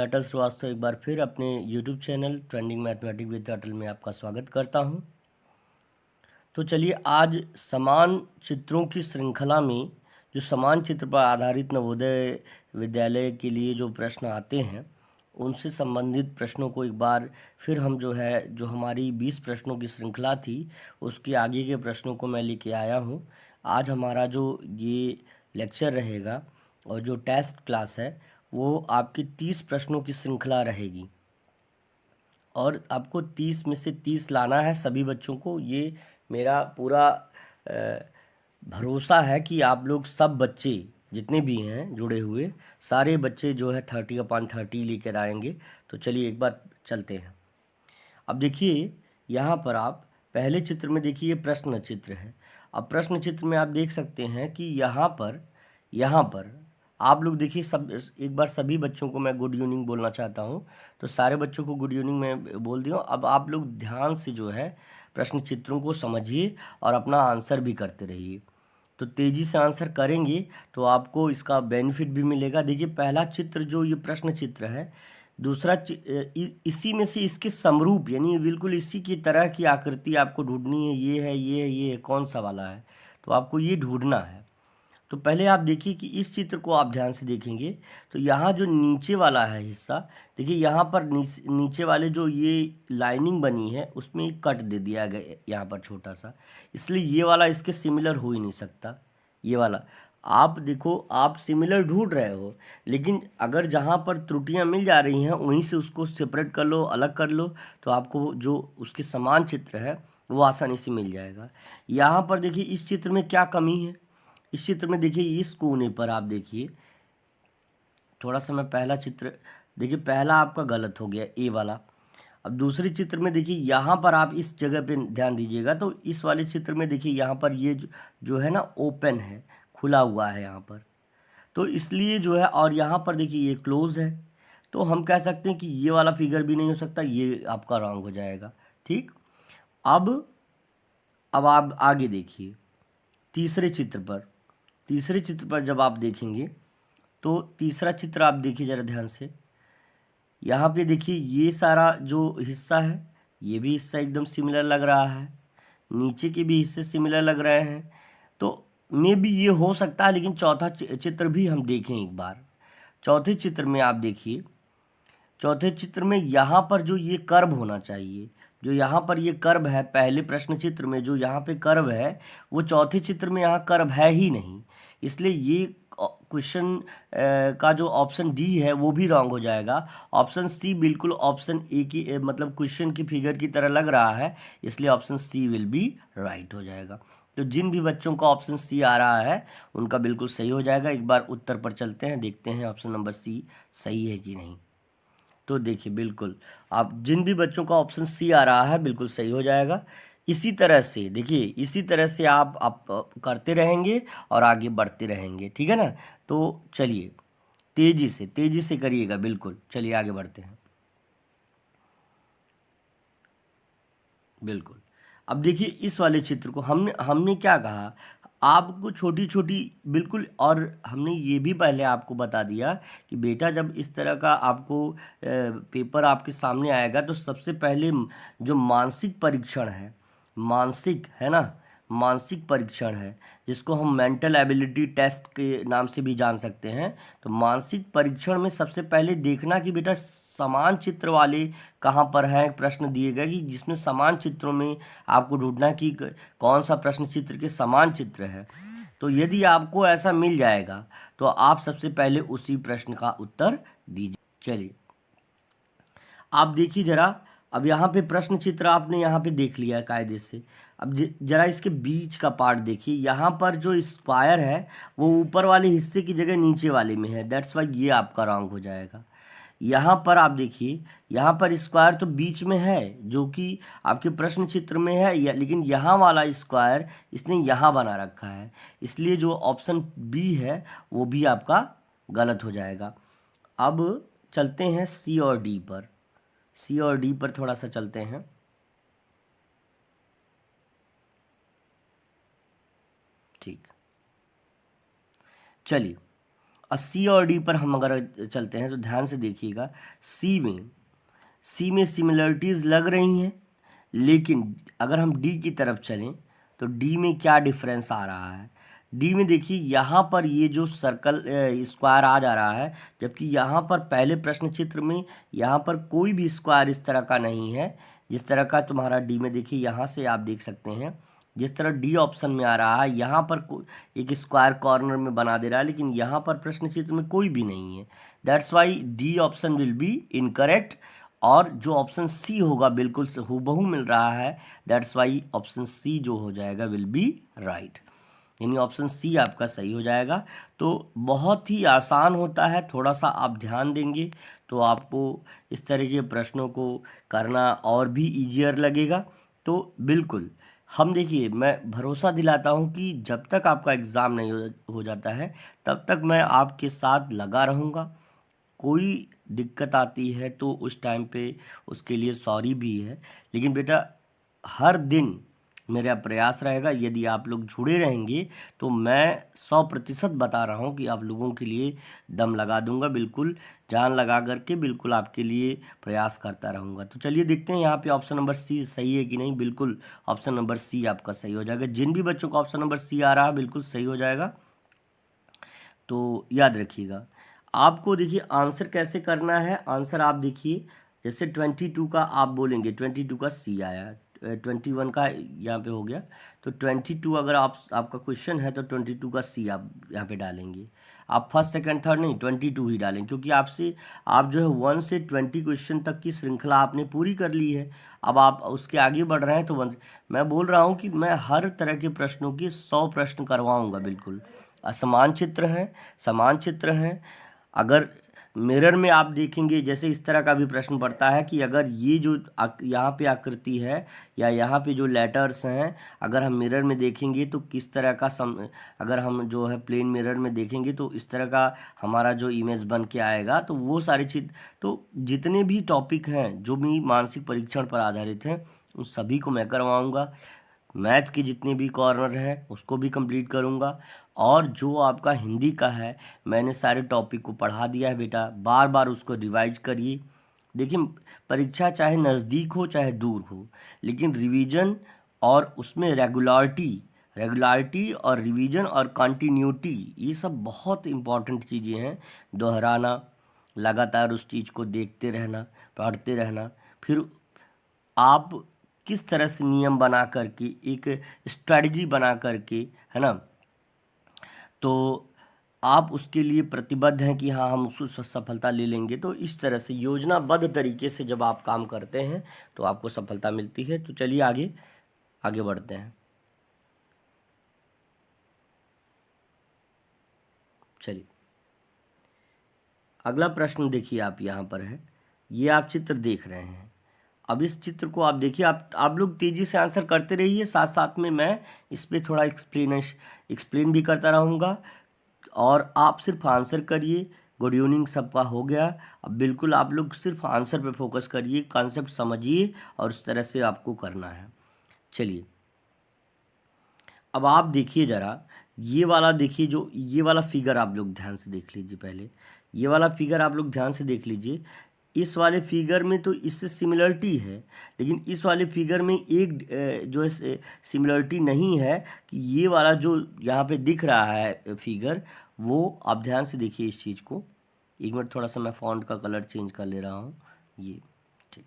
अटल श्रीवास्तव एक बार फिर अपने YouTube channel trending mathematics with Atal में आपका स्वागत करता हूं। तो चलिए आज समान चित्रों की श्रृंखला में जो समान चित्र पर आधारित नवोदय विद्यालय के लिए जो प्रश्न आते हैं उनसे संबंधित प्रश्नों को एक बार फिर हम जो हमारी 20 प्रश्नों की श्रृंखला थी उसके आगे के प्रश्नों को मैं लेके आया हूं। आज हमारा जो ये लेक्चर रहेगा और जो टेस्ट क्लास है वो आपकी 30 प्रश्नों की श्रृंखला रहेगी और आपको 30 में से 30 लाना है सभी बच्चों को। ये मेरा पूरा भरोसा है कि आप लोग सब बच्चे जितने भी हैं जुड़े हुए सारे बच्चे जो है 30/30 लेकर आएंगे। तो चलिए एक बार चलते हैं। अब देखिए यहाँ पर आप पहले चित्र में देखिए ये प्रश्न चित्र है। अब प्रश्न चित्र में आप देख सकते हैं कि यहाँ पर आप लोग देखिए सब एक बार सभी बच्चों को मैं गुड इवनिंग बोलना चाहता हूँ। तो सारे बच्चों को गुड इवनिंग मैं बोल दिया। अब आप लोग ध्यान से जो है प्रश्न चित्रों को समझिए और अपना आंसर भी करते रहिए। तो तेज़ी से आंसर करेंगे तो आपको इसका बेनिफिट भी मिलेगा। देखिए पहला चित्र जो ये प्रश्न चित्र है, दूसरा इसी में से इसके समरूप यानी बिल्कुल इसी की तरह की आकृति आपको ढूंढनी है। ये है कौन सा वाला है, तो आपको ये ढूंढना है। तो पहले आप देखिए कि इस चित्र को आप ध्यान से देखेंगे तो यहाँ जो नीचे वाला है हिस्सा, देखिए यहाँ पर नीचे वाले जो ये लाइनिंग बनी है उसमें एक कट दे दिया गया यहाँ पर छोटा सा, इसलिए ये वाला इसके सिमिलर हो ही नहीं सकता। ये वाला आप देखो, आप सिमिलर ढूंढ रहे हो लेकिन अगर जहाँ पर त्रुटियाँ मिल जा रही हैं वहीं से उसको सेपरेट कर लो, अलग कर लो, तो आपको जो उसके समान चित्र है वो आसानी से मिल जाएगा। यहाँ पर देखिए इस चित्र में क्या कमी है। इस चित्र में देखिए इस कोने पर आप देखिए थोड़ा सा, मैं पहला चित्र देखिए पहला आपका गलत हो गया ए वाला। अब दूसरे चित्र में देखिए यहाँ पर आप इस जगह पे ध्यान दीजिएगा तो इस वाले चित्र में देखिए यहाँ पर ये जो है ना ओपन है, खुला हुआ है यहाँ पर, तो इसलिए जो है, और यहाँ पर देखिए ये क्लोज है। तो हम कह सकते हैं कि ये वाला फिगर भी नहीं हो सकता, ये आपका रॉन्ग हो जाएगा। ठीक, अब आप आगे देखिए तीसरे चित्र पर जब आप देखेंगे तो तीसरा चित्र आप देखिए ज़रा ध्यान से। यहाँ पे देखिए ये सारा जो हिस्सा है ये भी हिस्सा एकदम सिमिलर लग रहा है, नीचे के भी हिस्से सिमिलर लग रहे हैं। तो मे भी ये हो सकता है, लेकिन चौथा चित्र भी हम देखें एक बार। चौथे चित्र में आप देखिए, चौथे चित्र में यहाँ पर जो ये कर्व होना चाहिए, जो यहाँ पर ये कर्व है पहले प्रश्न चित्र में जो यहाँ पे कर्व है वो चौथे चित्र में यहाँ कर्व है ही नहीं, इसलिए ये क्वेश्चन का जो ऑप्शन डी है वो भी रॉन्ग हो जाएगा। ऑप्शन सी बिल्कुल ऑप्शन ए की मतलब क्वेश्चन की फिगर की तरह लग रहा है, इसलिए option C will be right हो जाएगा। तो जिन भी बच्चों का ऑप्शन सी आ रहा है उनका बिल्कुल सही हो जाएगा। एक बार उत्तर पर चलते हैं, देखते हैं ऑप्शन नंबर सी सही है कि नहीं। तो देखिए बिल्कुल आप जिन भी बच्चों का ऑप्शन सी आ रहा है बिल्कुल सही हो जाएगा। इसी तरह से देखिए, इसी तरह से आप करते रहेंगे और आगे बढ़ते रहेंगे, ठीक है ना। तो चलिए तेजी से करिएगा बिल्कुल। चलिए आगे बढ़ते हैं बिल्कुल। अब देखिए इस वाले चित्र को हमने क्या कहा, आपको छोटी छोटी बिल्कुल, और हमने ये भी पहले आपको बता दिया कि बेटा जब इस तरह का आपको पेपर आपके सामने आएगा तो सबसे पहले जो मानसिक परीक्षण है, मानसिक है ना, मानसिक परीक्षण है जिसको हम मेंटल एबिलिटी टेस्ट के नाम से भी जान सकते हैं। तो मानसिक परीक्षण में सबसे पहले देखना कि बेटा समान चित्र वाले कहाँ पर हैं, प्रश्न दिए गए कि जिसमें समान चित्रों में आपको ढूंढना कि कौन सा प्रश्न चित्र के समान चित्र है। तो यदि आपको ऐसा मिल जाएगा तो आप सबसे पहले उसी प्रश्न का उत्तर दीजिए। चलिए आप देखिए जरा, अब यहाँ पे प्रश्न चित्र आपने यहाँ पे देख लिया कायदे से। अब जरा इसके बीच का पार्ट देखिए, यहाँ पर जो स्क्वायर है वो ऊपर वाले हिस्से की जगह नीचे वाले में है, दैट्स वाई ये आपका रॉन्ग हो जाएगा। यहाँ पर आप देखिए, यहाँ पर स्क्वायर तो बीच में है जो कि आपके प्रश्न चित्र में है लेकिन यहाँ वाला स्क्वायर इसने यहाँ बना रखा है, इसलिए जो ऑप्शन बी है वो भी आपका गलत हो जाएगा। अब चलते हैं सी और डी पर, सी और डी पर थोड़ा सा चलते हैं। ठीक, चलिए सी और डी पर हम अगर चलते हैं तो ध्यान से देखिएगा, सी में सिमिलरिटीज़ लग रही हैं, लेकिन अगर हम डी की तरफ चलें तो डी में क्या डिफरेंस आ रहा है। डी में देखिए यहाँ पर ये जो सर्कल स्क्वायर आ जा रहा है, जबकि यहाँ पर पहले प्रश्न चित्र में यहाँ पर कोई भी स्क्वायर इस तरह का नहीं है जिस तरह का तुम्हारा डी में। देखिए यहाँ से आप देख सकते हैं जिस तरह डी ऑप्शन में आ रहा है, यहाँ पर एक स्क्वायर कॉर्नर में बना दे रहा है, लेकिन यहाँ पर प्रश्न चित्र में कोई भी नहीं है। That's why D option will be incorrect, और जो ऑप्शन सी होगा बिल्कुल हूबहू मिल रहा है, दैट्स वाई ऑप्शन सी जो हो जाएगा विल बी राइट, यानी ऑप्शन सी आपका सही हो जाएगा। तो बहुत ही आसान होता है, थोड़ा सा आप ध्यान देंगे तो आपको इस तरह के प्रश्नों को करना और भी ईजियर लगेगा। तो बिल्कुल हम देखिए, मैं भरोसा दिलाता हूँ कि जब तक आपका एग्ज़ाम नहीं हो जाता है तब तक मैं आपके साथ लगा रहूँगा। कोई दिक्कत आती है तो उस टाइम पे उसके लिए सॉरी भी है, लेकिन बेटा हर दिन मेरा प्रयास रहेगा, यदि आप लोग जुड़े रहेंगे तो मैं 100% बता रहा हूँ कि आप लोगों के लिए दम लगा दूंगा, बिल्कुल जान लगा करके बिल्कुल आपके लिए प्रयास करता रहूँगा। तो चलिए देखते हैं यहाँ पे ऑप्शन नंबर सी सही है कि नहीं। बिल्कुल ऑप्शन नंबर सी आपका सही हो जाएगा। जिन भी बच्चों का ऑप्शन नंबर सी आ रहा है बिल्कुल सही हो जाएगा। तो याद रखिएगा, आपको देखिए आंसर कैसे करना है। आंसर आप देखिए, जैसे 22 का आप बोलेंगे, 22 का सी आया, 21 का यहाँ पे हो गया, तो 22 अगर आपका क्वेश्चन है तो 22 का सी आप यहाँ पे डालेंगे। आप फर्स्ट सेकंड थर्ड नहीं, 22 ही डालेंगे, क्योंकि आप जो है 1 से 20 क्वेश्चन तक की श्रृंखला आपने पूरी कर ली है। अब आप उसके आगे बढ़ रहे हैं तो मैं बोल रहा हूँ कि मैं हर तरह के प्रश्नों के 100 प्रश्न करवाऊँगा। बिल्कुल असमान चित्र हैं, समान चित्र हैं। अगर मिरर में आप देखेंगे, जैसे इस तरह का भी प्रश्न पड़ता है कि अगर ये जो यहाँ पे आकृति है या यहाँ पे जो लेटर्स हैं, अगर हम मिरर में देखेंगे तो किस तरह का अगर हम जो है प्लेन मिरर में देखेंगे तो इस तरह का हमारा जो इमेज बन के आएगा। तो वो सारी चीज़, तो जितने भी टॉपिक हैं जो भी मानसिक परीक्षण पर आधारित हैं उन सभी को मैं करवाऊँगा। मैथ के जितने भी कॉर्नर हैं उसको भी कंप्लीट करूँगा, और जो आपका हिंदी का है मैंने सारे टॉपिक को पढ़ा दिया है बेटा, बार बार उसको रिवाइज करिए। देखिए परीक्षा चाहे नज़दीक हो चाहे दूर हो, लेकिन रिवीजन और उसमें रेगुलारिटी और रिवीजन और कंटिन्यूटी, ये सब बहुत इम्पॉर्टेंट चीज़ें हैं। दोहराना, लगातार उस चीज़ को देखते रहना, पढ़ते रहना, फिर आप किस तरह से नियम बना करके एक स्ट्रेटजी बना करके, है ना, तो आप उसके लिए प्रतिबद्ध हैं कि हाँ हम उसको सफलता ले लेंगे। तो इस तरह से योजनाबद्ध तरीके से जब आप काम करते हैं तो आपको सफलता मिलती है। तो चलिए आगे बढ़ते हैं। चलिए अगला प्रश्न देखिए, आप यहाँ पर है, ये आप चित्र देख रहे हैं। अब इस चित्र को आप देखिए, आप लोग तेज़ी से आंसर करते रहिए, साथ साथ में मैं इस पर थोड़ा एक्सप्लेन भी करता रहूँगा, और आप सिर्फ आंसर करिए। गुड इवनिंग सबका हो गया। अब बिल्कुल आप लोग सिर्फ आंसर पे फोकस करिए, कॉन्सेप्ट समझिए और उस तरह से आपको करना है। चलिए अब आप देखिए ज़रा, ये वाला देखिए, जो ये वाला फिगर आप लोग ध्यान से देख लीजिए। पहले ये वाला फिगर आप लोग ध्यान से देख लीजिए। इस वाले फिगर में तो इससे सिमिलरिटी है, लेकिन इस वाले फिगर में एक जो है सिमिलरिटी नहीं है, कि ये वाला जो यहाँ पे दिख रहा है फिगर, वो आप ध्यान से देखिए इस चीज़ को। एक मिनट, थोड़ा सा मैं फॉन्ट का कलर चेंज कर ले रहा हूँ, ये ठीक।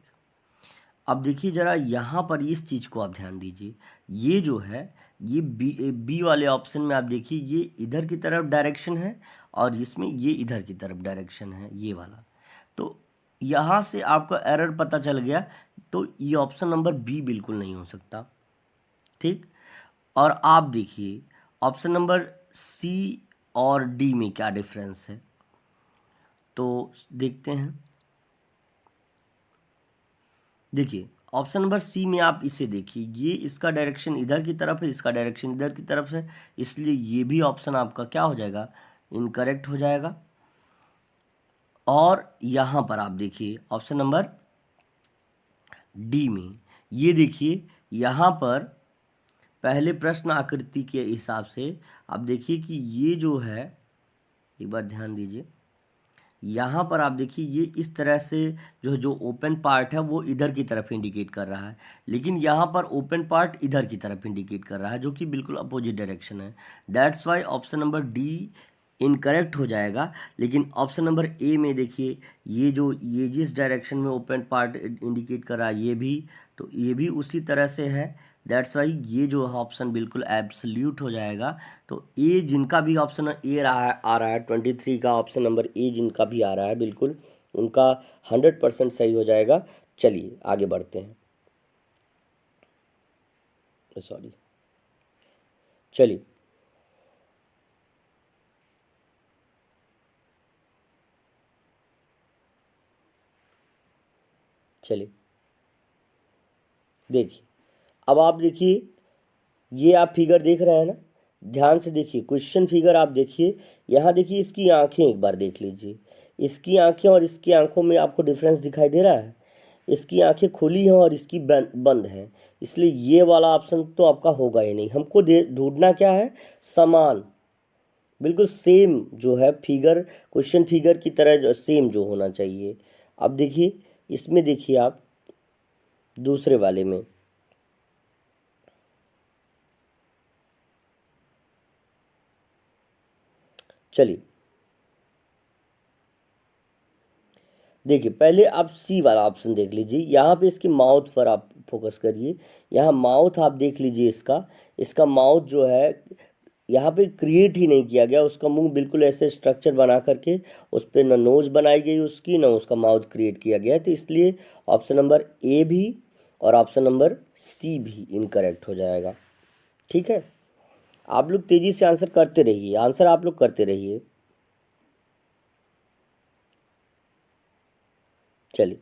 अब देखिए ज़रा यहाँ पर इस चीज़ को आप ध्यान दीजिए। ये जो है ये बी वाले ऑप्शन में आप देखिए, ये इधर की तरफ डायरेक्शन है और इसमें ये इधर की तरफ डायरेक्शन है, ये वाला। तो यहाँ से आपको एरर पता चल गया, तो ये ऑप्शन नंबर बी बिल्कुल नहीं हो सकता, ठीक। और आप देखिए ऑप्शन नंबर सी और डी में क्या डिफरेंस है, तो देखते हैं। देखिए ऑप्शन नंबर सी में आप इसे देखिए, ये इसका डायरेक्शन इधर की तरफ है, इसका डायरेक्शन इधर की तरफ है, इसलिए ये भी ऑप्शन आपका क्या हो जाएगा, इनकरेक्ट हो जाएगा। और यहाँ पर आप देखिए ऑप्शन नंबर डी में, ये देखिए यहाँ पर पहले प्रश्न आकृति के हिसाब से आप देखिए कि ये जो है एक बार ध्यान दीजिए, यहाँ पर आप देखिए ये इस तरह से जो ओपन पार्ट है वो इधर की तरफ इंडिकेट कर रहा है, लेकिन यहाँ पर ओपन पार्ट इधर की तरफ इंडिकेट कर रहा है, जो कि बिल्कुल अपोजिट डायरेक्शन है। That's why option number D incorrect हो जाएगा। लेकिन ऑप्शन नंबर ए में देखिए, ये जिस डायरेक्शन में ओपन पार्ट इंडिकेट कर रहा है ये भी, तो ये भी उसी तरह से है। दैट्स वाई ये जो ऑप्शन बिल्कुल एब्सोल्यूट हो जाएगा। तो ए जिनका भी ऑप्शन ए आ रहा है 23 का ऑप्शन नंबर ए जिनका भी आ रहा है, बिल्कुल उनका 100% सही हो जाएगा। चलिए आगे बढ़ते हैं, सॉरी, चलिए चलिए देखिए, अब आप देखिए, ये आप फिगर देख रहे हैं ना, ध्यान से देखिए क्वेश्चन फिगर आप देखिए, यहाँ देखिए इसकी आंखें एक बार देख लीजिए, इसकी आंखें और इसकी आंखों में आपको डिफरेंस दिखाई दे रहा है। इसकी आंखें खुली हैं और इसकी बंद हैं, इसलिए ये वाला ऑप्शन तो आपका होगा ही नहीं। हमको ढूंढना क्या है, समान, बिल्कुल सेम जो है फिगर, क्वेश्चन फिगर की तरह जो सेम जो होना चाहिए। अब देखिए इसमें देखिए आप दूसरे वाले में, चलिए देखिए पहले आप सी वाला ऑप्शन देख लीजिए, यहाँ पे इसके माउथ पर आप फोकस करिए। यहाँ माउथ आप देख लीजिए, इसका माउथ जो है यहाँ पे क्रिएट ही नहीं किया गया, उसका मुंह बिल्कुल ऐसे स्ट्रक्चर बना करके उस पर ना नोज बनाई गई उसकी, ना उसका माउथ क्रिएट किया गया है। तो इसलिए ऑप्शन नंबर ए भी और ऑप्शन नंबर सी भी इनकरेक्ट हो जाएगा। ठीक है, आप लोग तेज़ी से आंसर करते रहिए, आंसर आप लोग करते रहिए। चलिए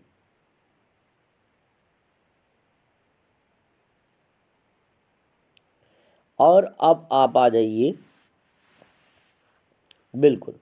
और अब आप आ जाइए, बिल्कुल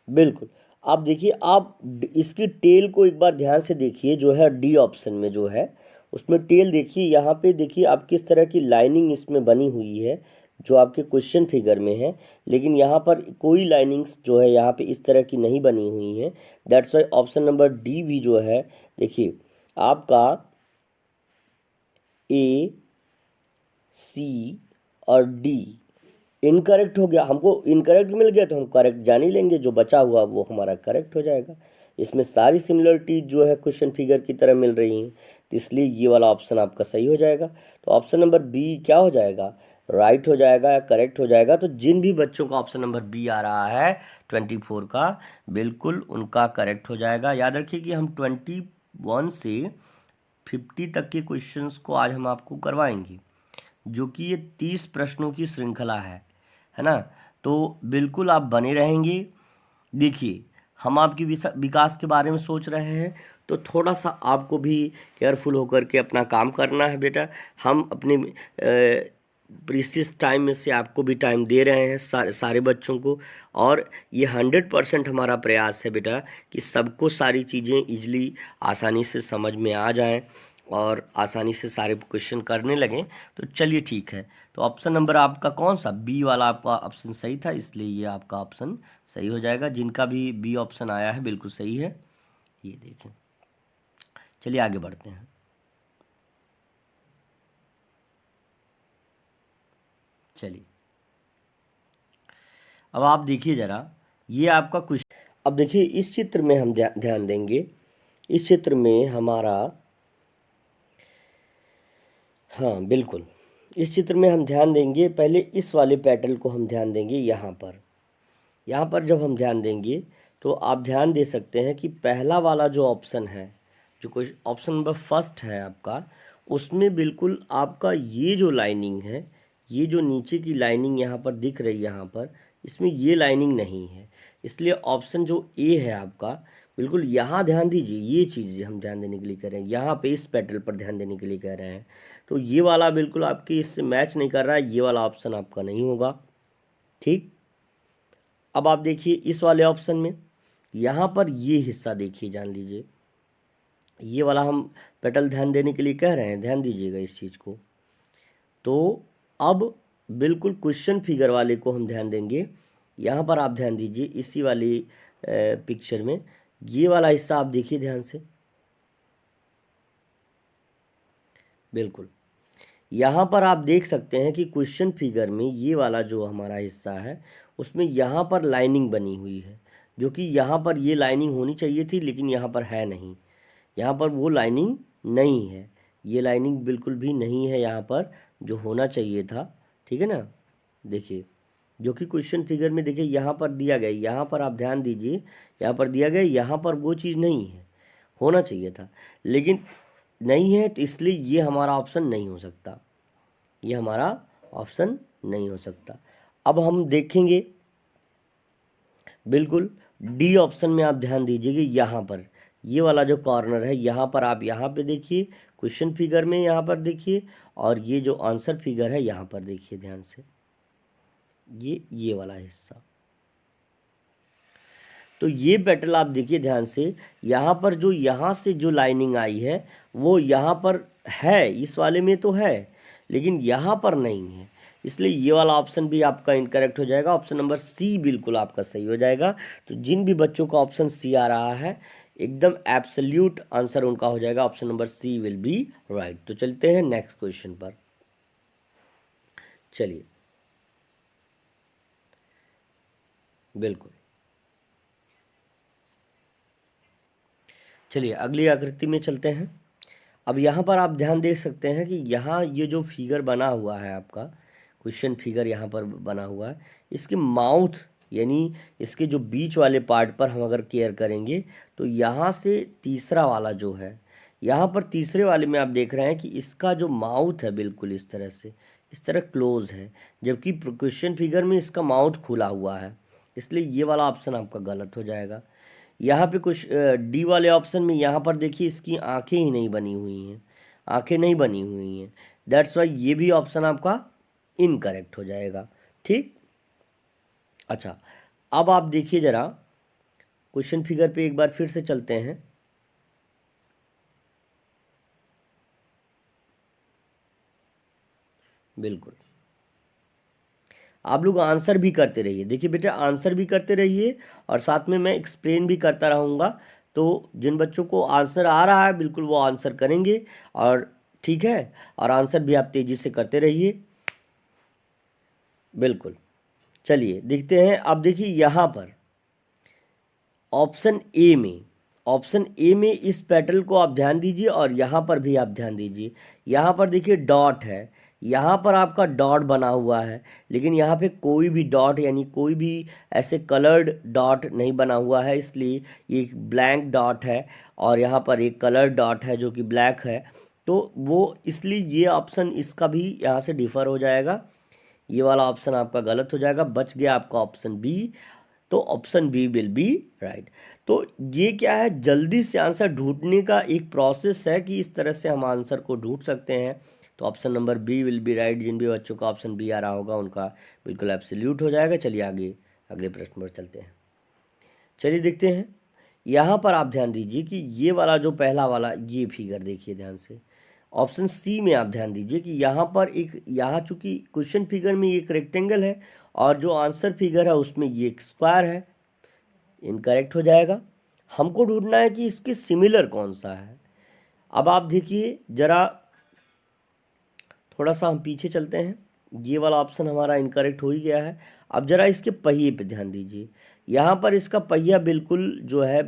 बिल्कुल, आप देखिए, आप इसकी टेल को एक बार ध्यान से देखिए, जो है डी ऑप्शन में जो है उसमें टेल देखिए, यहाँ पे देखिए आप किस तरह की लाइनिंग इसमें बनी हुई है जो आपके क्वेश्चन फिगर में है, लेकिन यहाँ पर कोई लाइनिंग्स जो है यहाँ पे इस तरह की नहीं बनी हुई है। That's why option number D भी जो है, देखिए आपका ए, सी और डी इनकरेक्ट हो गया। हमको इनकरेक्ट मिल गया तो हम करेक्ट जान ही लेंगे, जो बचा हुआ वो हमारा करेक्ट हो जाएगा। इसमें सारी सिमिलरिटी जो है क्वेश्चन फिगर की तरह मिल रही हैं, तो इसलिए ये वाला ऑप्शन आपका सही हो जाएगा। तो ऑप्शन नंबर बी क्या हो जाएगा, राइट हो जाएगा या करेक्ट हो जाएगा। तो जिन भी बच्चों का ऑप्शन नंबर बी आ रहा है 24 का, बिल्कुल उनका करेक्ट हो जाएगा। याद रखिए कि हम 21 से 50 तक के क्वेश्चंस को आज हम आपको करवाएंगे, जो कि ये 30 प्रश्नों की श्रृंखला है ना। तो बिल्कुल आप बने रहेंगे। देखिए हम आपकी विकास के बारे में सोच रहे हैं, तो थोड़ा सा आपको भी केयरफुल होकर के अपना काम करना है बेटा। हम अपने प्रीसियस टाइम में से आपको भी टाइम दे रहे हैं, सारे बच्चों को, और ये 100% हमारा प्रयास है बेटा कि सबको सारी चीज़ें इजली आसानी से समझ में आ जाएं और आसानी से सारे क्वेश्चन करने लगें। तो चलिए ठीक है, तो ऑप्शन नंबर आपका कौन सा, बी वाला आपका ऑप्शन सही था, इसलिए ये आपका ऑप्शन सही हो जाएगा। जिनका भी बी ऑप्शन आया है बिल्कुल सही है, ये देखें। चलिए आगे बढ़ते हैं। चलिए अब आप देखिए ज़रा, ये आपका क्वेश्चन, अब देखिए इस चित्र में हम ध्यान देंगे। इस चित्र में हमारा, हाँ बिल्कुल, इस चित्र में हम ध्यान देंगे, पहले इस वाले पैटर्न को हम ध्यान देंगे। यहाँ पर जब हम ध्यान देंगे तो आप ध्यान दे सकते हैं कि पहला वाला जो ऑप्शन है, जो कोई ऑप्शन नंबर फर्स्ट है आपका, उसमें बिल्कुल आपका ये जो लाइनिंग है, ये जो नीचे की लाइनिंग यहाँ पर दिख रही है, यहाँ पर इसमें ये लाइनिंग नहीं है। इसलिए ऑप्शन जो ए है आपका, बिल्कुल यहाँ ध्यान दीजिए, ये चीज़ हम ध्यान देने के लिए कह रहे हैं, यहाँ पे इस पैटर्न पर ध्यान देने के लिए कह रहे हैं। तो ये वाला बिल्कुल आपके इससे मैच नहीं कर रहा है, ये वाला ऑप्शन आपका नहीं होगा। ठीक, अब आप देखिए इस वाले ऑप्शन में, यहाँ पर ये हिस्सा देखिए, जान लीजिए, ये वाला हम पेटल ध्यान देने के लिए कह रहे हैं, ध्यान दीजिएगा इस चीज़ को। तो अब बिल्कुल क्वेश्चन फिगर वाले को हम ध्यान देंगे। यहाँ पर आप ध्यान दीजिए, इसी वाली पिक्चर में ये वाला हिस्सा आप देखिए ध्यान से। बिल्कुल यहाँ पर आप देख सकते हैं कि क्वेश्चन फिगर में ये वाला जो हमारा हिस्सा है उसमें यहाँ पर लाइनिंग बनी हुई है, जो कि यहाँ पर ये लाइनिंग होनी चाहिए थी लेकिन यहाँ पर है नहीं। यहाँ पर वो लाइनिंग नहीं है, ये लाइनिंग बिल्कुल भी नहीं है यहाँ पर, जो होना चाहिए था। ठीक है ना, देखिए जो कि क्वेश्चन फिगर में देखिए यहाँ पर दिया गया, यहाँ पर आप ध्यान दीजिए, यहाँ पर दिया गया, यहाँ पर वो चीज़ नहीं है, होना चाहिए था लेकिन नहीं है, तो इसलिए ये हमारा ऑप्शन नहीं हो सकता, ये हमारा ऑप्शन नहीं हो सकता। अब हम देखेंगे बिल्कुल डी ऑप्शन में, आप ध्यान दीजिए कि यहाँ पर ये वाला जो कॉर्नर है, यहाँ पर आप यहाँ पे देखिए क्वेश्चन फिगर में, यहाँ पर देखिए, और ये जो आंसर फिगर है यहाँ पर देखिए ध्यान से, ये वाला हिस्सा। तो ये पेटल आप देखिए ध्यान से, यहाँ पर जो यहाँ से जो लाइनिंग आई है वो यहाँ पर है, इस वाले में तो है लेकिन यहाँ पर नहीं है, इसलिए ये वाला ऑप्शन भी आपका इनकरेक्ट हो जाएगा। ऑप्शन नंबर सी बिल्कुल आपका सही हो जाएगा। तो जिन भी बच्चों का ऑप्शन सी आ रहा है, एकदम एब्सोल्यूट आंसर उनका हो जाएगा, option number C will be right. तो चलते हैं नेक्स्ट क्वेश्चन पर। चलिए बिल्कुल, चलिए अगली आकृति में चलते हैं। अब यहाँ पर आप ध्यान दे सकते हैं कि यहाँ ये जो फिगर बना हुआ है आपका, क्वेश्चन फिगर यहाँ पर बना हुआ है, इसके माउथ यानी इसके जो बीच वाले पार्ट पर हम अगर केयर करेंगे तो यहाँ से तीसरा वाला जो है, यहाँ पर तीसरे वाले में आप देख रहे हैं कि इसका जो माउथ है बिल्कुल इस तरह से, इस तरह क्लोज है, जबकि क्वेश्चन फिगर में इसका माउथ खुला हुआ है, इसलिए ये वाला ऑप्शन आपका गलत हो जाएगा। यहाँ पे कुछ डी वाले ऑप्शन में यहाँ पर देखिए इसकी आंखें ही नहीं बनी हुई हैं, आंखें नहीं बनी हुई हैं, दैट्स वाई ये भी ऑप्शन आपका इनकरेक्ट हो जाएगा। ठीक, अच्छा अब आप देखिए ज़रा क्वेश्चन फिगर पे एक बार फिर से चलते हैं। बिल्कुल आप लोग आंसर भी करते रहिए, देखिए बेटा आंसर भी करते रहिए और साथ में मैं एक्सप्लेन भी करता रहूँगा। तो जिन बच्चों को आंसर आ रहा है बिल्कुल वो आंसर करेंगे, और ठीक है, और आंसर भी आप तेज़ी से करते रहिए। बिल्कुल, चलिए देखते हैं। अब देखिए यहाँ पर ऑप्शन ए में, ऑप्शन ए में इस पेटल को आप ध्यान दीजिए और यहाँ पर भी आप ध्यान दीजिए, यहाँ पर देखिए डॉट है, यहाँ पर आपका डॉट बना हुआ है लेकिन यहाँ पे कोई भी डॉट यानी कोई भी ऐसे कलर्ड डॉट नहीं बना हुआ है, इसलिए ये एक ब्लैंक डॉट है, और यहाँ पर एक कलर्ड डॉट है जो कि ब्लैक है, तो वो इसलिए ये ऑप्शन इसका भी यहाँ से डिफ़र हो जाएगा, ये वाला ऑप्शन आपका गलत हो जाएगा। बच गया आपका ऑप्शन बी, तो option B will be right. तो ये क्या है, जल्दी से आंसर ढूंढने का एक प्रोसेस है कि इस तरह से हम आंसर को ढूंढ सकते हैं। तो option number B will be right. जिन भी बच्चों का ऑप्शन बी आ रहा होगा उनका बिल्कुल एब्सोल्यूट हो जाएगा। चलिए आगे अगले प्रश्न पर चलते हैं। चलिए देखते हैं, यहाँ पर आप ध्यान दीजिए कि ये वाला जो पहला वाला ये फिगर देखिए ध्यान से, ऑप्शन सी में आप ध्यान दीजिए कि यहाँ पर एक, यहाँ चूंकि क्वेश्चन फिगर में एक रेक्टेंगल है और जो आंसर फिगर है उसमें ये एक स्क्वायर है, इनकरेक्ट हो जाएगा। हमको ढूंढना है कि इसके सिमिलर कौन सा है। अब आप देखिए जरा, थोड़ा सा हम पीछे चलते हैं, ये वाला ऑप्शन हमारा इनकरेक्ट हो ही गया है। अब जरा इसके पहिए पे ध्यान दीजिए, यहाँ पर इसका पहिया बिल्कुल जो है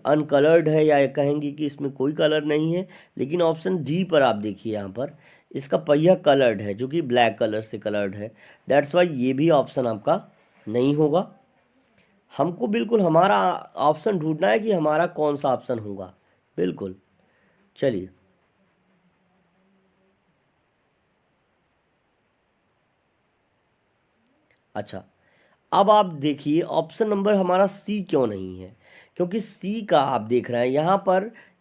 अनकलर्ड है, या कहेंगे कि इसमें कोई कलर नहीं है, लेकिन ऑप्शन डी पर आप देखिए यहाँ पर इसका पहिया कलर्ड है, जो कि ब्लैक कलर से कलर्ड है, दैट्स वाई ये भी ऑप्शन आपका नहीं होगा। हमको बिल्कुल हमारा ऑप्शन ढूंढना है कि हमारा कौन सा ऑप्शन होगा। बिल्कुल, चलिए अच्छा अब आप देखिए ऑप्शन नंबर हमारा सी क्यों नहीं है, क्योंकि सी का आप देख रहे हैं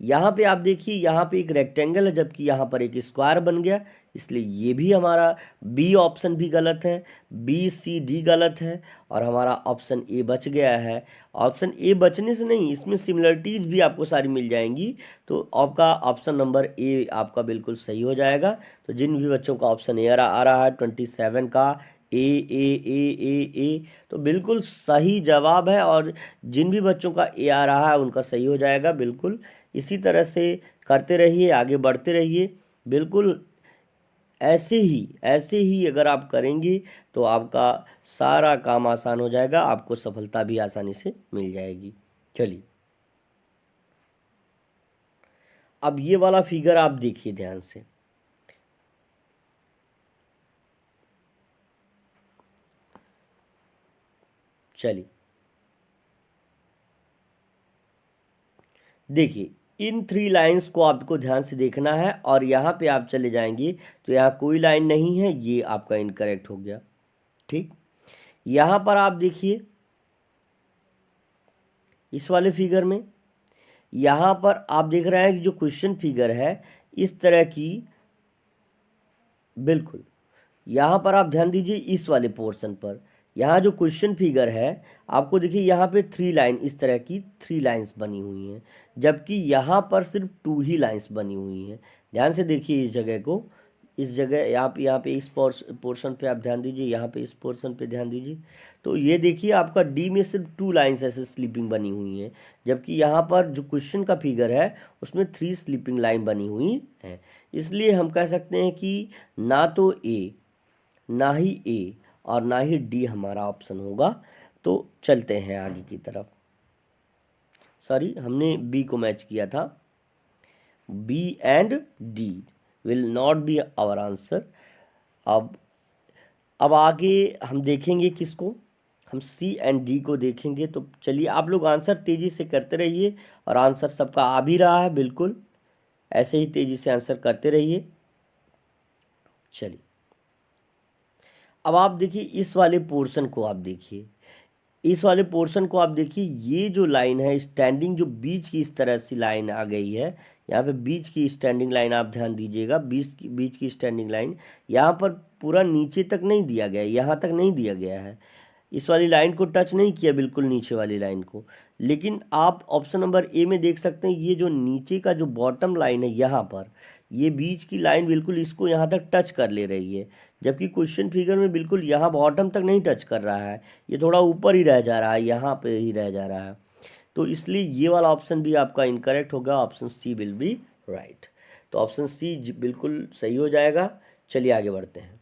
यहाँ पे आप देखिए यहाँ पे एक रेक्टेंगल है जबकि यहाँ पर एक स्क्वायर बन गया, इसलिए ये भी हमारा बी ऑप्शन भी गलत है, बी सी डी गलत है और हमारा ऑप्शन ए बच गया है। ऑप्शन ए बचने से नहीं, इसमें सिमिलरिटीज़ भी आपको सारी मिल जाएंगी, तो आपका ऑप्शन नंबर ए आपका बिल्कुल सही हो जाएगा। तो जिन भी बच्चों का ऑप्शन ए आ रहा है 27 का ए, तो बिल्कुल सही जवाब है, और जिन भी बच्चों का ए आ रहा है उनका सही हो जाएगा बिल्कुल। इसी तरह से करते रहिए, आगे बढ़ते रहिए, बिल्कुल ऐसे ही अगर आप करेंगे तो आपका सारा काम आसान हो जाएगा, आपको सफलता भी आसानी से मिल जाएगी। चलिए अब ये वाला फिगर आप देखिए ध्यान से। चलिए देखिए, इन 3 लाइंस को आपको ध्यान से देखना है, और यहाँ पे आप चले जाएंगे तो यहाँ कोई लाइन नहीं है, ये आपका इनकरेक्ट हो गया। ठीक, यहाँ पर आप देखिए इस वाले फिगर में, यहाँ पर आप देख रहे हैं कि जो क्वेश्चन फिगर है इस तरह की, बिल्कुल यहाँ पर आप ध्यान दीजिए इस वाले पोर्शन पर, यहाँ जो क्वेश्चन फिगर है आपको देखिए यहाँ पे 3 लाइन, इस तरह की 3 लाइंस बनी हुई हैं, जबकि यहाँ पर सिर्फ 2 ही लाइंस बनी हुई हैं। ध्यान से देखिए इस जगह को, इस जगह यहाँ पे इस पोर्शन पे आप ध्यान दीजिए, यहाँ पे इस पोर्शन पे ध्यान दीजिए, तो ये देखिए आपका डी में सिर्फ 2 लाइंस ऐसे स्लीपिंग बनी हुई हैं, जबकि यहाँ पर जो क्वेश्चन का फिगर है उसमें 3 स्लीपिंग लाइन बनी हुई हैं। इसलिए हम कह सकते हैं कि ना तो ए, ना ही ए और ना ही डी हमारा ऑप्शन होगा। तो चलते हैं आगे की तरफ। सॉरी, हमने बी को मैच किया था, B and D will not be our answer. अब आगे हम देखेंगे किसको, हम सी एंड डी को देखेंगे। तो चलिए आप लोग आंसर तेज़ी से करते रहिए, और आंसर सबका आ भी रहा है, बिल्कुल ऐसे ही तेज़ी से आंसर करते रहिए। चलिए अब आप देखिए इस वाले पोर्शन को आप देखिए, इस वाले पोर्शन को आप देखिए, ये जो लाइन है स्टैंडिंग, जो बीच की इस तरह से लाइन आ गई है, यहाँ पे बीच की स्टैंडिंग लाइन आप ध्यान दीजिएगा, बीच की स्टैंडिंग लाइन यहाँ पर पूरा नीचे तक नहीं दिया गया है, यहाँ तक नहीं दिया गया है, इस वाली लाइन को टच नहीं किया बिल्कुल नीचे वाली लाइन को। लेकिन आप ऑप्शन नंबर ए में देख सकते हैं ये जो नीचे का जो बॉटम लाइन है यहाँ पर, ये बीच की लाइन बिल्कुल इसको यहाँ तक टच कर ले रही है, जबकि क्वेश्चन फिगर में बिल्कुल यहाँ बॉटम तक नहीं टच कर रहा है, ये थोड़ा ऊपर ही रह जा रहा है, यहाँ पे ही रह जा रहा है। तो इसलिए ये वाला ऑप्शन भी आपका इनकरेक्ट होगा, option C will be right. तो ऑप्शन सी बिल्कुल सही हो जाएगा। चलिए आगे बढ़ते हैं।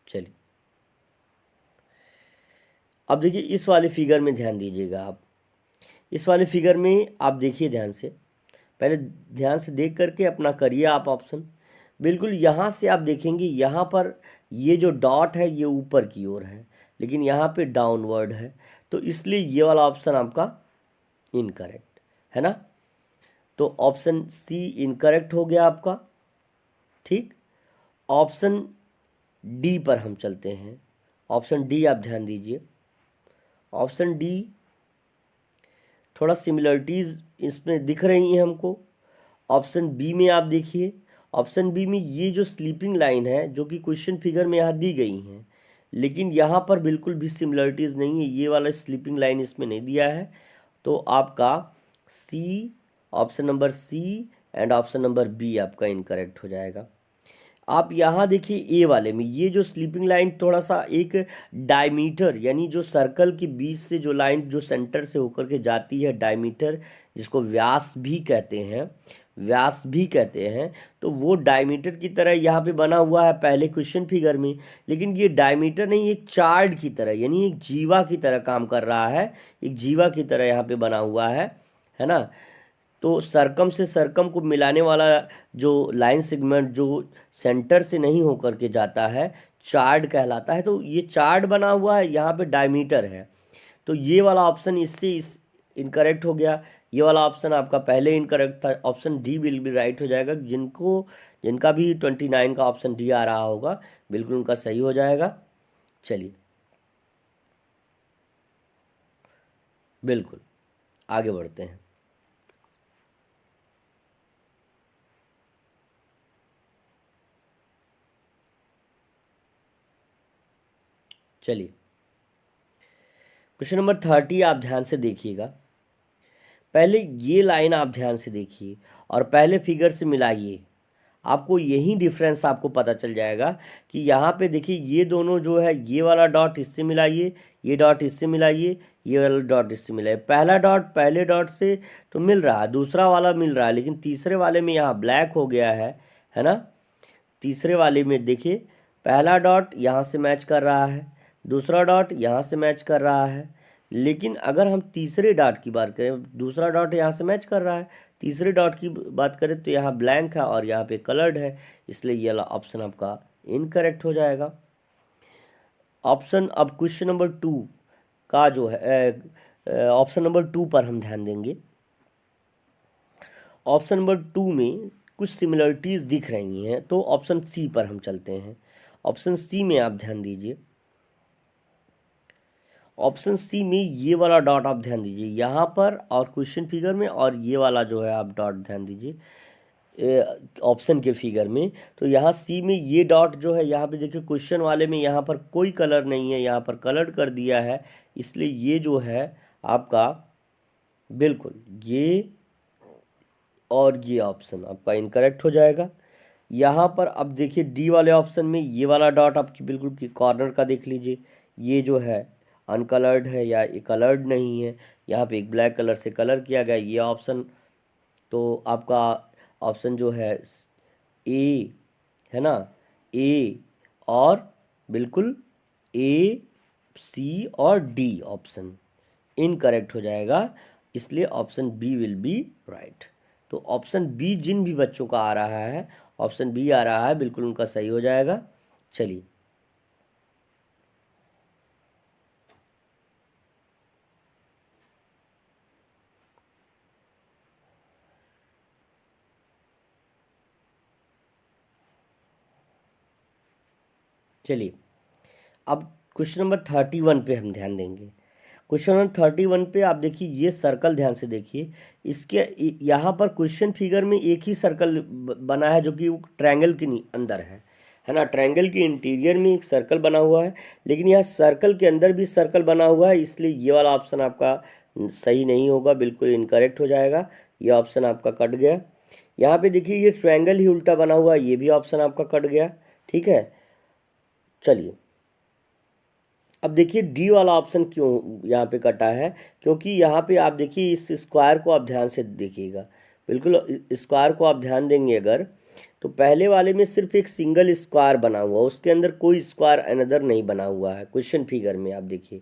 चलिए अब देखिए इस वाले फिगर में ध्यान दीजिएगा आप, इस वाले फिगर में आप देखिए ध्यान से, पहले ध्यान से देख करके अपना करिए आप ऑप्शन। बिल्कुल यहाँ से आप देखेंगे यहाँ पर ये जो डॉट है ये ऊपर की ओर है, लेकिन यहाँ पे डाउनवर्ड है, तो इसलिए ये वाला ऑप्शन आपका इनकरेक्ट है ना। तो ऑप्शन सी इनकरेक्ट हो गया आपका। ठीक, ऑप्शन डी पर हम चलते हैं। ऑप्शन डी आप ध्यान दीजिए, ऑप्शन डी थोड़ा सिमिलरिटीज़ इसमें दिख रही हैं हमको। ऑप्शन बी में आप देखिए, ऑप्शन बी में ये जो स्लीपिंग लाइन है जो कि क्वेश्चन फिगर में यहाँ दी गई हैं, लेकिन यहाँ पर बिल्कुल भी सिमिलरिटीज़ नहीं है, ये वाला स्लीपिंग लाइन इसमें नहीं दिया है। तो आपका C, option number C and option number B आपका इनकरेक्ट हो जाएगा। आप यहाँ देखिए ए वाले में ये जो स्लीपिंग लाइन थोड़ा सा एक डायमीटर, यानी जो सर्कल के बीच से जो लाइन जो सेंटर से होकर के जाती है, डायमीटर जिसको व्यास भी कहते हैं, व्यास भी कहते हैं, तो वो डायमीटर की तरह यहाँ पे बना हुआ है पहले क्वेश्चन फिगर में, लेकिन ये डायमीटर नहीं, एक चार्ट की तरह यानी एक जीवा की तरह काम कर रहा है, एक जीवा की तरह यहाँ पे बना हुआ है ना। तो सरकम से सरकम को मिलाने वाला जो लाइन सेगमेंट जो सेंटर से नहीं होकर के जाता है, चार्ट कहलाता है। तो ये चार्ट बना हुआ है, यहाँ पे डायमीटर है, तो ये वाला ऑप्शन इससे इस इनकरेक्ट हो गया। ये वाला ऑप्शन आपका पहले इनकरेक्ट था, option D will be right हो जाएगा। जिनका भी 29 का ऑप्शन डी आ रहा होगा बिल्कुल उनका सही हो जाएगा। चलिए बिल्कुल आगे बढ़ते हैं। चलिए क्वेश्चन नंबर 30 आप ध्यान से देखिएगा। पहले ये लाइन आप ध्यान से देखिए और पहले फिगर से मिलाइए, आपको यही डिफरेंस आपको पता चल जाएगा कि यहाँ पे देखिए ये दोनों जो है, ये वाला डॉट इससे मिलाइए, ये डॉट इससे मिलाइए, ये वाला डॉट इससे मिलाइए। पहला डॉट पहले डॉट से तो मिल रहा है, दूसरा वाला मिल रहा है, लेकिन तीसरे वाले में यहाँ ब्लैक हो गया है ना। तीसरे वाले में देखिए पहला डॉट यहाँ से मैच कर रहा है, दूसरा डॉट यहाँ से मैच कर रहा है, लेकिन अगर हम तीसरे डॉट की बात करें, दूसरा डॉट यहाँ से मैच कर रहा है, तीसरे डॉट की बात करें तो यहाँ ब्लैंक है और यहाँ पे कलर्ड है, इसलिए ये वाला ऑप्शन आपका इनकरेक्ट हो जाएगा। ऑप्शन अब क्वेश्चन नंबर 2 का जो है, ऑप्शन नंबर 2 पर हम ध्यान देंगे। ऑप्शन नंबर 2 में कुछ सिमिलरिटीज़ दिख रही हैं, तो ऑप्शन सी पर हम चलते हैं। ऑप्शन सी में आप ध्यान दीजिए, ऑप्शन सी में ये वाला डॉट आप ध्यान दीजिए यहाँ पर और क्वेश्चन फिगर में, और ये वाला जो है आप डॉट ध्यान दीजिए ऑप्शन के फिगर में। तो यहाँ सी में ये डॉट जो है, यहाँ पे देखिए क्वेश्चन वाले में यहाँ पर कोई कलर नहीं है, यहाँ पर कलर कर दिया है, इसलिए ये जो है आपका बिल्कुल ये और ये ऑप्शन आपका इनकरेक्ट हो जाएगा। यहाँ पर अब देखिए डी वाले ऑप्शन में ये वाला डॉट आपकी बिल्कुल कॉर्नर का देख लीजिए, ये जो है अनकलर्ड है या ये कलर्ड नहीं है, यहाँ पे एक ब्लैक कलर से कलर किया गया ये ऑप्शन। तो आपका ऑप्शन जो है ए है ना, ए और बिल्कुल ए सी और डी ऑप्शन इनकरेक्ट हो जाएगा, इसलिए option B will be right. तो ऑप्शन बी जिन भी बच्चों का आ रहा है, ऑप्शन बी आ रहा है, बिल्कुल उनका सही हो जाएगा। चलिए चलिए अब क्वेश्चन नंबर 31 पे हम ध्यान देंगे। क्वेश्चन नंबर 31 पे आप देखिए ये सर्कल ध्यान से देखिए, इसके यहाँ पर क्वेश्चन फिगर में एक ही सर्कल बना है जो कि ट्रायंगल के अंदर है ना। ट्रायंगल के इंटीरियर में एक सर्कल बना हुआ है, लेकिन यहाँ सर्कल के अंदर भी सर्कल बना हुआ है, इसलिए ये वाला ऑप्शन आपका सही नहीं होगा, बिल्कुल इनकरेक्ट हो जाएगा। ये ऑप्शन आपका कट गया। यहाँ पे देखिए ये ट्रायंगल ही उल्टा बना हुआ है, ये भी ऑप्शन आपका कट गया। ठीक है, चलिए अब देखिए डी वाला ऑप्शन क्यों यहाँ पे कटा है, क्योंकि यहाँ पे आप देखिए इस स्क्वायर को आप ध्यान से देखिएगा, बिल्कुल स्क्वायर को आप ध्यान देंगे अगर, तो पहले वाले में सिर्फ एक सिंगल स्क्वायर बना हुआ, उसके अंदर कोई स्क्वायर अनदर नहीं बना हुआ है। क्वेश्चन फिगर में आप देखिए,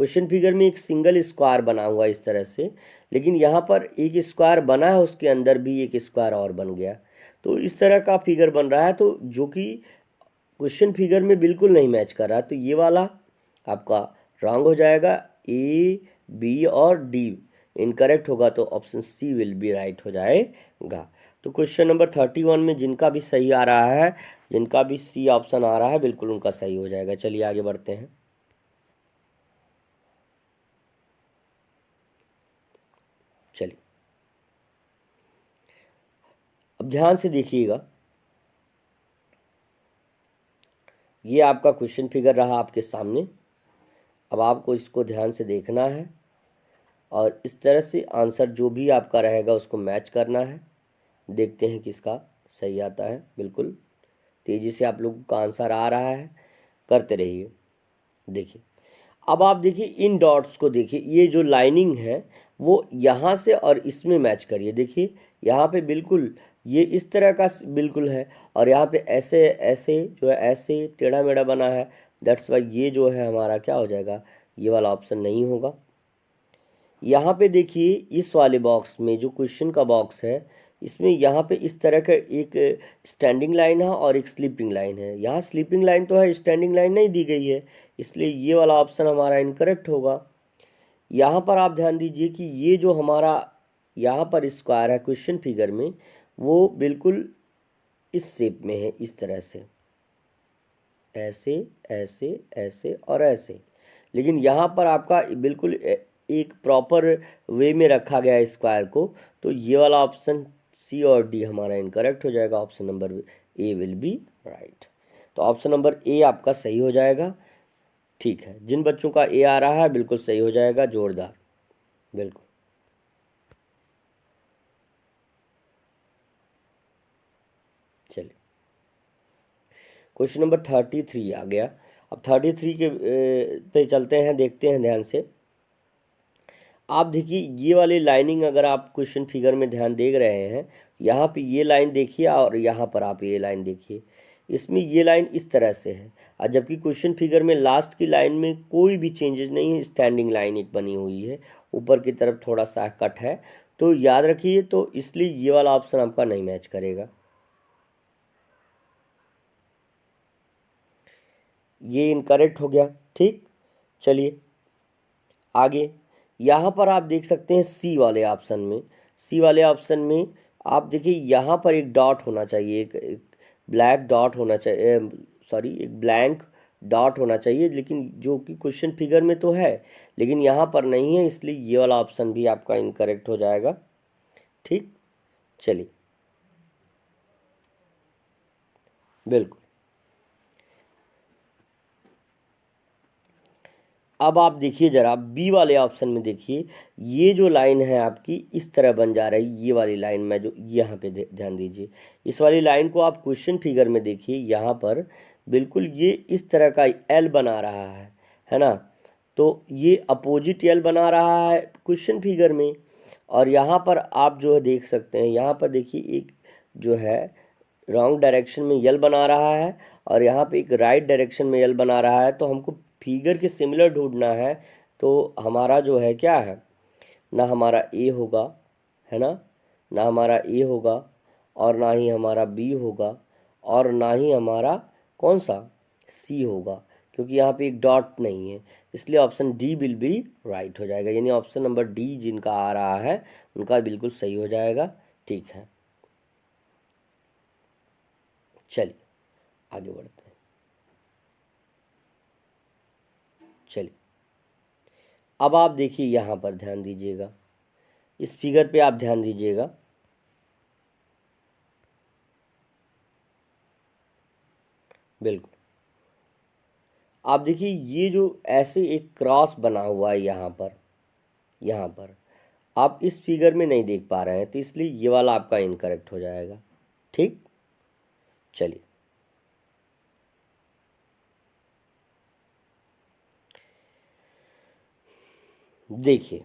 क्वेश्चन फिगर में एक सिंगल स्क्वायर बना हुआ इस तरह से, लेकिन यहाँ पर एक स्क्वायर बना है, उसके अंदर भी एक स्क्वायर और बन गया, तो इस तरह का फिगर बन रहा है, तो जो कि क्वेश्चन फिगर में बिल्कुल नहीं मैच कर रहा, तो ये वाला आपका रॉन्ग हो जाएगा। ए बी और डी इनकरेक्ट होगा, तो option C will be right हो जाएगा। तो क्वेश्चन नंबर 31 में जिनका भी सही आ रहा है, जिनका भी सी ऑप्शन आ रहा है, बिल्कुल उनका सही हो जाएगा। चलिए आगे बढ़ते हैं। चलिए अब ध्यान से देखिएगा, ये आपका क्वेश्चन फिगर रहा आपके सामने। अब आपको इसको ध्यान से देखना है और इस तरह से आंसर जो भी आपका रहेगा उसको मैच करना है। देखते हैं किसका सही आता है। बिल्कुल तेज़ी से आप लोगों का आंसर आ रहा है, करते रहिए। देखिए अब आप देखिए इन डॉट्स को देखिए, ये जो लाइनिंग है वो यहाँ से और इसमें मैच करिए। देखिए यहाँ पे बिल्कुल ये इस तरह का बिल्कुल है, और यहाँ पे ऐसे ऐसे जो है ऐसे टेढ़ा मेढ़ा बना है, दैट्स वाई ये जो है हमारा क्या हो जाएगा, ये वाला ऑप्शन नहीं होगा। यहाँ पे देखिए इस वाले बॉक्स में जो क्वेश्चन का बॉक्स है, इसमें यहाँ पे इस तरह का एक स्टैंडिंग लाइन है और एक स्लीपिंग लाइन है। यहाँ स्लीपिंग लाइन तो है, स्टैंडिंग लाइन नहीं दी गई है, इसलिए ये वाला ऑप्शन हमारा इनकरेक्ट होगा। यहाँ पर आप ध्यान दीजिए कि ये जो हमारा यहाँ पर स्क्वायर है क्वेश्चन फिगर में, वो बिल्कुल इस शेप में है, इस तरह से, ऐसे ऐसे ऐसे और ऐसे। लेकिन यहाँ पर आपका बिल्कुल एक प्रॉपर वे में रखा गया है स्क्वायर को, तो ये वाला ऑप्शन सी और डी हमारा इनकरेक्ट हो जाएगा। Option number A will be right. तो ऑप्शन नंबर ए आपका सही हो जाएगा। ठीक है, जिन बच्चों का ए आ रहा है बिल्कुल सही हो जाएगा, जोरदार, बिल्कुल। चलिए क्वेश्चन नंबर 33 आ गया। अब 33 के पे चलते हैं, देखते हैं ध्यान से। आप देखिए ये वाली लाइनिंग अगर आप क्वेश्चन फिगर में ध्यान दे रहे हैं, यहाँ पे ये लाइन देखिए और यहाँ पर आप ये लाइन देखिए, इसमें ये लाइन इस तरह से है, और जबकि क्वेश्चन फिगर में लास्ट की लाइन में कोई भी चेंजेस नहीं है, स्टैंडिंग लाइन एक बनी हुई है, ऊपर की तरफ थोड़ा सा कट है। तो याद रखिए, तो इसलिए ये वाला ऑप्शन आपका नहीं मैच करेगा, ये इनकरेक्ट हो गया। ठीक, चलिए आगे। यहाँ पर आप देख सकते हैं सी वाले ऑप्शन में, सी वाले ऑप्शन में आप देखिए यहाँ पर एक डॉट होना चाहिए, एक ब्लैक डॉट होना चाहिए, सॉरी एक ब्लैंक डॉट होना चाहिए, लेकिन जो कि क्वेश्चन फिगर में तो है लेकिन यहाँ पर नहीं है, इसलिए ये वाला ऑप्शन भी आपका इनकरेक्ट हो जाएगा। ठीक, चलिए बिल्कुल। अब आप देखिए ज़रा बी वाले ऑप्शन में देखिए, ये जो लाइन है आपकी इस तरह बन जा रही है, ये वाली लाइन में जो यहाँ पे ध्यान दीजिए, इस वाली लाइन को आप क्वेश्चन फिगर में देखिए, यहाँ पर बिल्कुल ये इस तरह का एल बना रहा है ना। तो ये अपोजिट एल बना रहा है क्वेश्चन फिगर में, और यहाँ पर आप जो है देख सकते हैं, यहाँ पर देखिए एक जो है रॉन्ग डायरेक्शन में यल बना रहा है, और यहाँ पे एक राइट डायरेक्शन में यल बना रहा है। तो हमको फिगर के सिमिलर ढूंढना है, तो हमारा जो है क्या है, ना हमारा ए होगा, है ना हमारा ए होगा, और ना ही हमारा बी होगा, और ना ही हमारा कौन सा सी होगा, क्योंकि यहाँ पे एक डॉट नहीं है, इसलिए option D will be right हो जाएगा, यानी ऑप्शन नंबर डी जिनका आ रहा है उनका बिल्कुल सही हो जाएगा। ठीक है, चलिए आगे बढ़ते हैं। चलिए अब आप देखिए यहाँ पर ध्यान दीजिएगा, इस फिगर पे आप ध्यान दीजिएगा। बिल्कुल, आप देखिए ये जो ऐसे एक क्रॉस बना हुआ है यहाँ पर, यहाँ पर आप इस फिगर में नहीं देख पा रहे हैं, तो इसलिए ये वाला आपका इनकरेक्ट हो जाएगा। ठीक, चलिए देखिए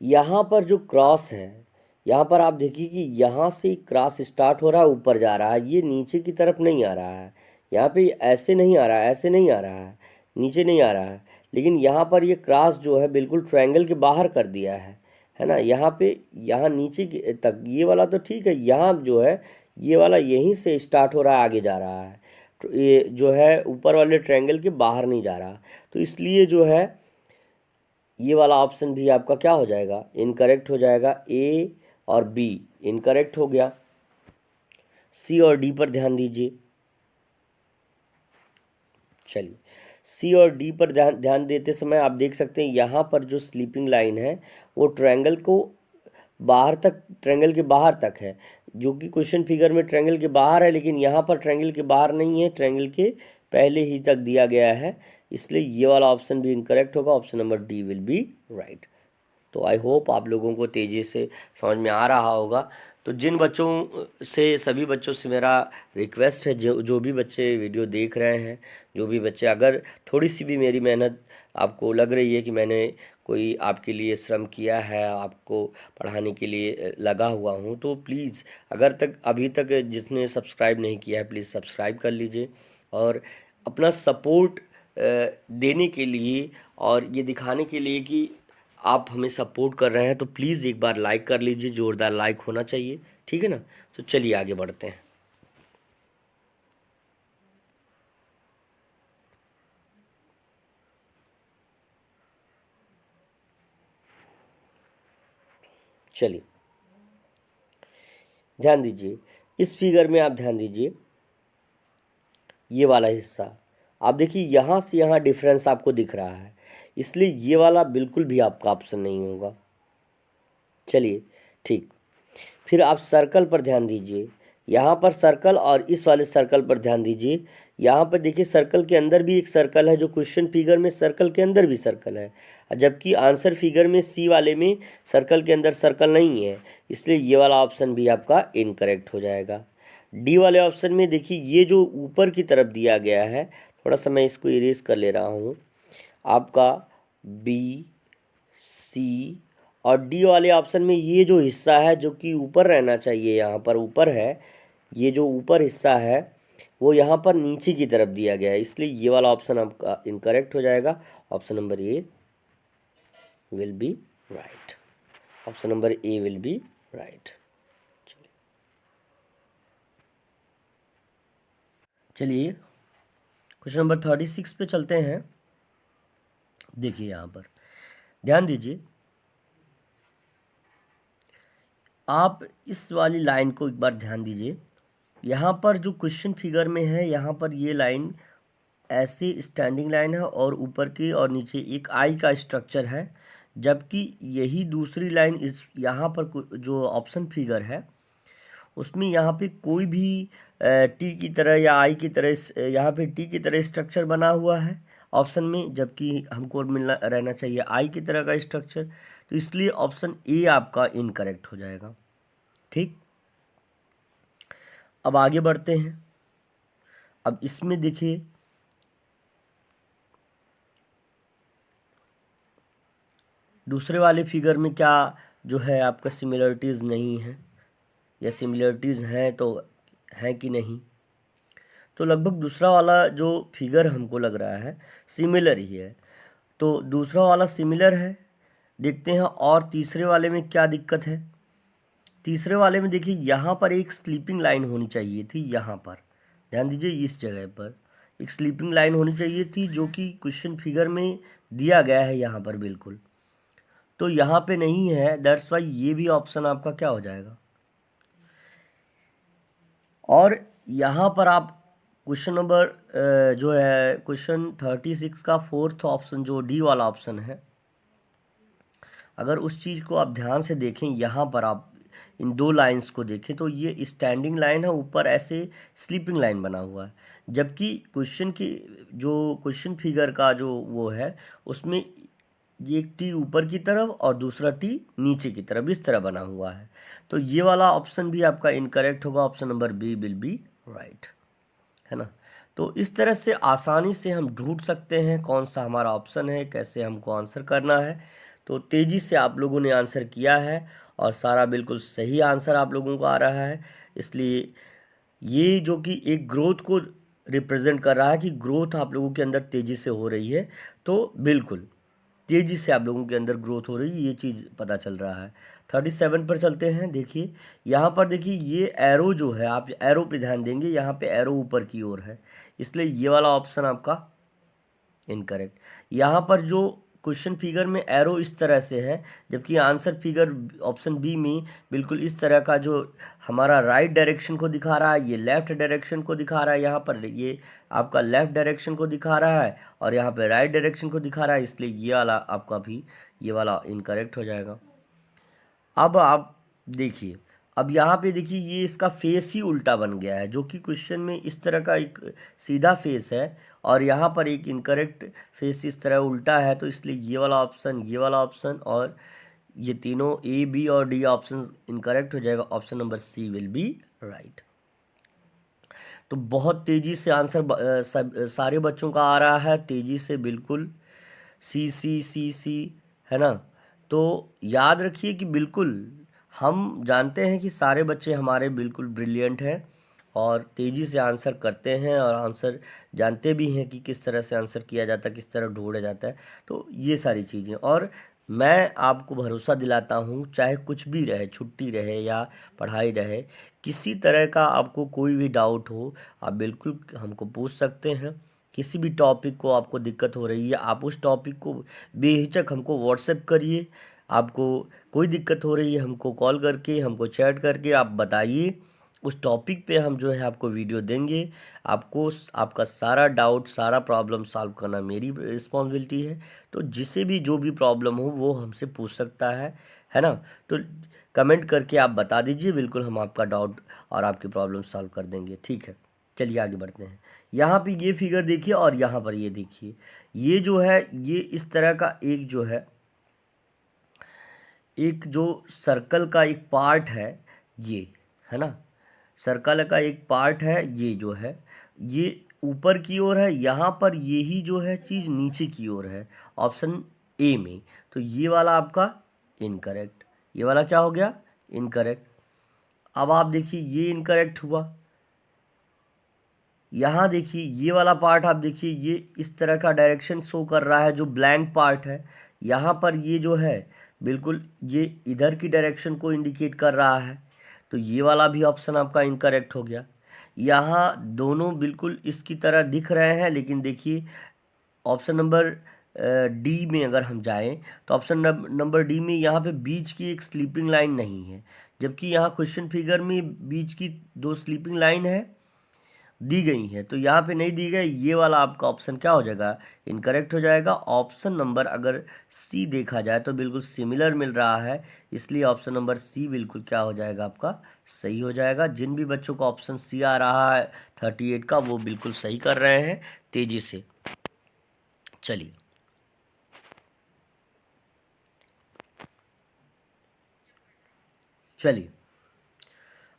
यहाँ पर जो क्रॉस है, यहाँ पर आप देखिए कि यहाँ से क्रॉस स्टार्ट हो रहा है, ऊपर जा रहा है, ये नीचे की तरफ नहीं आ रहा है, यहाँ पे ऐसे नहीं आ रहा है, ऐसे नहीं आ रहा है, नीचे नहीं आ रहा है, लेकिन यहाँ पर ये क्रॉस जो है बिल्कुल ट्रायंगल के बाहर कर दिया है ना। यहाँ पे यहाँ नीचे तक ये वाला तो ठीक है, यहाँ जो है ये वाला यहीं से स्टार्ट हो रहा है, आगे जा रहा है, तो ये जो है ऊपर वाले ट्रायंगल के बाहर नहीं जा रहा, तो इसलिए जो है ये वाला ऑप्शन भी आपका क्या हो जाएगा, इनकरेक्ट हो जाएगा। ए और बी इनकरेक्ट हो गया। सी और डी पर ध्यान दीजिए। चलिए सी और डी पर ध्यान ध्यान देते समय आप देख सकते हैं यहाँ पर जो स्लीपिंग लाइन है वो ट्रायंगल को बाहर तक, ट्रायंगल के बाहर तक है, जो कि क्वेश्चन फिगर में ट्रायंगल के बाहर है, लेकिन यहाँ पर ट्रायंगल के बाहर नहीं है, ट्रायंगल के पहले ही तक दिया गया है, इसलिए ये वाला ऑप्शन भी इनकरेक्ट होगा। Option number D will be right. तो आई होप आप लोगों को तेज़ी से समझ में आ रहा होगा। तो जिन बच्चों से, सभी बच्चों से मेरा रिक्वेस्ट है, जो भी बच्चे वीडियो देख रहे हैं, जो भी बच्चे, अगर थोड़ी सी भी मेरी मेहनत आपको लग रही है कि मैंने कोई आपके लिए श्रम किया है, आपको पढ़ाने के लिए लगा हुआ हूँ, तो प्लीज़ अगर तक अभी तक जिसने सब्सक्राइब नहीं किया है प्लीज़ सब्सक्राइब कर लीजिए, और अपना सपोर्ट देने के लिए और ये दिखाने के लिए कि आप हमें सपोर्ट कर रहे हैं, तो प्लीज़ एक बार लाइक कर लीजिए, ज़ोरदार लाइक होना चाहिए, ठीक है ना। तो चलिए आगे बढ़ते हैं। चलिए ध्यान दीजिए, इस फिगर में आप ध्यान दीजिए, ये वाला हिस्सा आप देखिए, यहाँ से यहाँ डिफरेंस आपको दिख रहा है, इसलिए ये वाला बिल्कुल भी आपका ऑप्शन नहीं होगा। चलिए ठीक, फिर आप सर्कल पर ध्यान दीजिए, यहाँ पर सर्कल और इस वाले सर्कल पर ध्यान दीजिए। यहाँ पर देखिए सर्कल के अंदर भी एक सर्कल है, जो क्वेश्चन फिगर में सर्कल के अंदर भी सर्कल है, जबकि आंसर फिगर में सी वाले में सर्कल के अंदर सर्कल नहीं है, इसलिए ये वाला ऑप्शन भी आपका इनकरेक्ट हो जाएगा। डी वाले ऑप्शन में देखिए, ये जो ऊपर की तरफ दिया गया है, थोड़ा सा मैं इसको इरेज कर ले रहा हूँ, आपका बी सी और डी वाले ऑप्शन में ये जो हिस्सा है जो कि ऊपर रहना चाहिए, यहाँ पर ऊपर है, ये जो ऊपर हिस्सा है वो यहाँ पर नीचे की तरफ दिया गया है, इसलिए ये वाला ऑप्शन आपका इनकरेक्ट हो जाएगा। Option number A will be right. Option number A will be right. चलिए क्वेश्चन नंबर 36 पे चलते हैं। देखिए यहाँ पर ध्यान दीजिए, आप इस वाली लाइन को एक बार ध्यान दीजिए। यहाँ पर जो क्वेश्चन फिगर में है, यहाँ पर ये लाइन ऐसे स्टैंडिंग लाइन है और ऊपर की और नीचे एक आई का स्ट्रक्चर है, जबकि यही दूसरी लाइन इस यहाँ पर जो ऑप्शन फिगर है उसमें यहाँ पे कोई भी टी की तरह या आई की तरह यहाँ पे टी की तरह स्ट्रक्चर बना हुआ है ऑप्शन में, जबकि हमको मिलना रहना चाहिए आई की तरह का स्ट्रक्चर, तो इसलिए ऑप्शन ए आपका इनकरेक्ट हो जाएगा। ठीक, अब आगे बढ़ते हैं। अब इसमें देखिए, दूसरे वाले फिगर में क्या जो है आपका सिमिलरिटीज़ नहीं है, या सिमिलरिटीज़ हैं तो हैं कि नहीं, तो लगभग दूसरा वाला जो फिगर हमको लग रहा है सिमिलर ही है, तो दूसरा वाला सिमिलर है। देखते हैं और तीसरे वाले में क्या दिक्कत है। तीसरे वाले में देखिए, यहाँ पर एक स्लीपिंग लाइन होनी चाहिए थी, यहाँ पर ध्यान दीजिए, इस जगह पर एक स्लीपिंग लाइन होनी चाहिए थी, जो कि क्वेश्चन फिगर में दिया गया है यहाँ पर बिल्कुल, तो यहाँ पे नहीं है, दैट्स वाई ये भी ऑप्शन आपका क्या हो जाएगा। और यहाँ पर आप क्वेश्चन नंबर जो है क्वेश्चन 36 का फोर्थ ऑप्शन जो डी वाला ऑप्शन है, अगर उस चीज़ को आप ध्यान से देखें, यहाँ पर आप इन दो लाइंस को देखें तो ये स्टैंडिंग लाइन है, ऊपर ऐसे स्लीपिंग लाइन बना हुआ है, जबकि क्वेश्चन की जो क्वेश्चन फिगर का जो वो है उसमें एक टी ऊपर की तरफ और दूसरा टी नीचे की तरफ इस तरह बना हुआ है, तो ये वाला ऑप्शन भी आपका इनकरेक्ट होगा। Option number B will be right, है ना। तो इस तरह से आसानी से हम ढूंढ सकते हैं कौन सा हमारा ऑप्शन है, कैसे हमको आंसर करना है। तो तेज़ी से आप लोगों ने आंसर किया है और सारा बिल्कुल सही आंसर आप लोगों को आ रहा है, इसलिए ये जो कि एक ग्रोथ को रिप्रेजेंट कर रहा है कि ग्रोथ आप लोगों के अंदर तेज़ी से हो रही है, तो बिल्कुल तेज़ी से आप लोगों के अंदर ग्रोथ हो रही है, ये चीज़ पता चल रहा है। 37 पर चलते हैं। देखिए यहाँ पर देखिए, ये एरो जो है, आप एरो पे ध्यान देंगे, यहाँ पे एरो ऊपर की ओर है, इसलिए ये वाला ऑप्शन आपका इनकरेक्ट। यहाँ पर जो क्वेश्चन फिगर में एरो इस तरह से है, जबकि आंसर फिगर ऑप्शन बी में बिल्कुल इस तरह का जो हमारा राइट डायरेक्शन को दिखा रहा है, ये लेफ्ट डायरेक्शन को दिखा रहा है, यहाँ पर ये आपका लेफ्ट डायरेक्शन को दिखा रहा है और यहाँ पे राइट डायरेक्शन को दिखा रहा है, इसलिए ये वाला आपका भी ये वाला इनकरेक्ट हो जाएगा। अब आप देखिए, अब यहाँ पे देखिए, ये इसका फेस ही उल्टा बन गया है, जो कि क्वेश्चन में इस तरह का एक सीधा फेस है और यहाँ पर एक इनकरेक्ट फेस इस तरह उल्टा है, तो इसलिए ये वाला ऑप्शन, ये वाला ऑप्शन और ये तीनों ए बी और डी ऑप्शन इनकरेक्ट हो जाएगा। Option number C will be right. तो बहुत तेज़ी से आंसर सारे बच्चों का आ रहा है, तेज़ी से बिल्कुल सी सी सी सी, है ना। तो याद रखिए कि बिल्कुल हम जानते हैं कि सारे बच्चे हमारे बिल्कुल ब्रिलियंट हैं और तेज़ी से आंसर करते हैं और आंसर जानते भी हैं कि किस तरह से आंसर किया जाता है, किस तरह ढूंढा जाता है, तो ये सारी चीज़ें। और मैं आपको भरोसा दिलाता हूँ, चाहे कुछ भी रहे, छुट्टी रहे या पढ़ाई रहे, किसी तरह का आपको कोई भी डाउट हो, आप बिल्कुल हमको पूछ सकते हैं। किसी भी टॉपिक को आपको दिक्कत हो रही है, आप उस टॉपिक को बेहिचक हमको व्हाट्सएप करिए, आपको कोई दिक्कत हो रही है हमको कॉल करके, हमको चैट करके आप बताइए, उस टॉपिक पे हम जो है आपको वीडियो देंगे। आपको आपका सारा डाउट, सारा प्रॉब्लम सॉल्व करना मेरी रिस्पॉन्सिबिलिटी है। तो जिसे भी जो भी प्रॉब्लम हो वो हमसे पूछ सकता है ना। तो कमेंट करके आप बता दीजिए, बिल्कुल हम आपका डाउट और आपकी प्रॉब्लम सॉल्व कर देंगे। ठीक है, चलिए आगे बढ़ते हैं। यहाँ पे ये फिगर देखिए और यहाँ पर ये देखिए, ये जो है ये इस तरह का एक जो है, एक जो सर्कल का एक पार्ट है ये, है ना, सर्कल का एक पार्ट है ये जो है, ये ऊपर की ओर है, यहाँ पर यही जो है चीज़ नीचे की ओर है ऑप्शन ए में। तो ये वाला आपका इनकरेक्ट, ये वाला क्या हो गया, इनकरेक्ट। अब आप देखिए ये इनकरेक्ट हुआ। यहाँ देखिए ये वाला पार्ट, आप देखिए ये इस तरह का डायरेक्शन शो कर रहा है जो ब्लैंक पार्ट है। यहाँ पर ये जो है बिल्कुल ये इधर की डायरेक्शन को इंडिकेट कर रहा है। तो ये वाला भी ऑप्शन आपका इनकरेक्ट हो गया। यहाँ दोनों बिल्कुल इसकी तरह दिख रहे हैं, लेकिन देखिए ऑप्शन नंबर डी में अगर हम जाएं तो ऑप्शन नंबर डी में यहाँ पे बीच की एक स्लीपिंग लाइन नहीं है, जबकि यहाँ क्वेश्चन फिगर में बीच की 2 स्लीपिंग लाइन है दी गई है, तो यहाँ पे नहीं दी गई। ये वाला आपका ऑप्शन क्या हो जाएगा, इनकरेक्ट हो जाएगा। ऑप्शन नंबर अगर सी देखा जाए तो बिल्कुल सिमिलर मिल रहा है, इसलिए ऑप्शन नंबर सी बिल्कुल क्या हो जाएगा आपका, सही हो जाएगा। जिन भी बच्चों का ऑप्शन सी आ रहा है 38 का, वो बिल्कुल सही कर रहे हैं तेजी से। चलिए चलिए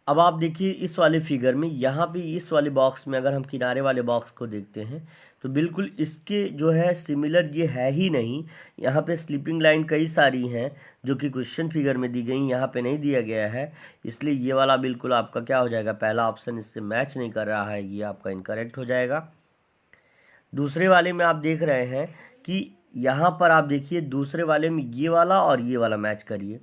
अब आप देखिए इस वाले फिगर में, यहाँ पे इस वाले बॉक्स में अगर हम किनारे वाले बॉक्स को देखते हैं तो बिल्कुल इसके जो है सिमिलर ये है ही नहीं। यहाँ पे स्लीपिंग लाइन कई सारी हैं जो कि क्वेश्चन फिगर में दी गई, यहाँ पे नहीं दिया गया है, इसलिए ये वाला बिल्कुल आपका क्या हो जाएगा, पहला ऑप्शन इससे मैच नहीं कर रहा है, ये आपका इनकरेक्ट हो जाएगा। दूसरे वाले में आप देख रहे हैं कि यहाँ पर आप देखिए दूसरे वाले में ये वाला और ये वाला मैच करिए।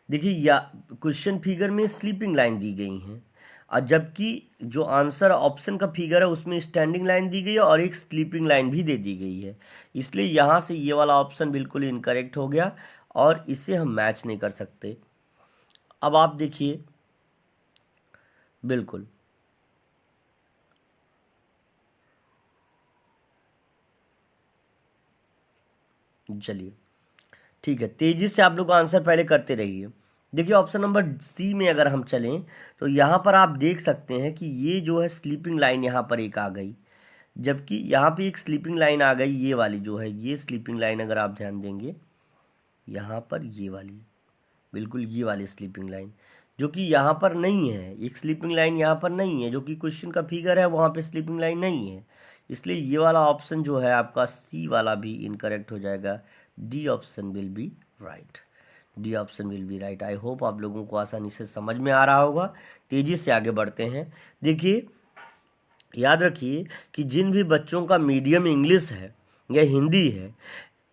देखिए या क्वेश्चन फिगर में स्लीपिंग लाइन दी गई हैं, और जबकि जो आंसर ऑप्शन का फिगर है उसमें स्टैंडिंग लाइन दी गई है और एक स्लीपिंग लाइन भी दे दी गई है, इसलिए यहाँ से ये वाला ऑप्शन बिल्कुल इनकरेक्ट हो गया और इसे हम मैच नहीं कर सकते। अब आप देखिए बिल्कुल, चलिए ठीक है, तेजी से आप लोग आंसर पहले करते रहिए। देखिए ऑप्शन नंबर सी में अगर हम चलें तो यहाँ पर आप देख सकते हैं कि ये जो है स्लीपिंग लाइन यहाँ पर एक आ गई, जबकि यहाँ पे एक स्लीपिंग लाइन आ गई, ये वाली जो है ये स्लीपिंग लाइन अगर आप ध्यान देंगे यहाँ पर ये वाली, बिल्कुल ये वाली स्लीपिंग लाइन जो कि यहाँ पर नहीं है, एक स्लीपिंग लाइन यहाँ पर नहीं है, जो कि क्वेश्चन का फिगर है वहाँ पे स्लीपिंग लाइन नहीं है, इसलिए ये वाला ऑप्शन जो है आपका सी वाला भी इनकरेक्ट हो जाएगा। D option will be right, D option will be right. I hope आप लोगों को आसानी से समझ में आ रहा होगा। तेज़ी से आगे बढ़ते हैं। देखिए याद रखिए कि जिन भी बच्चों का मीडियम इंग्लिश है या हिंदी है,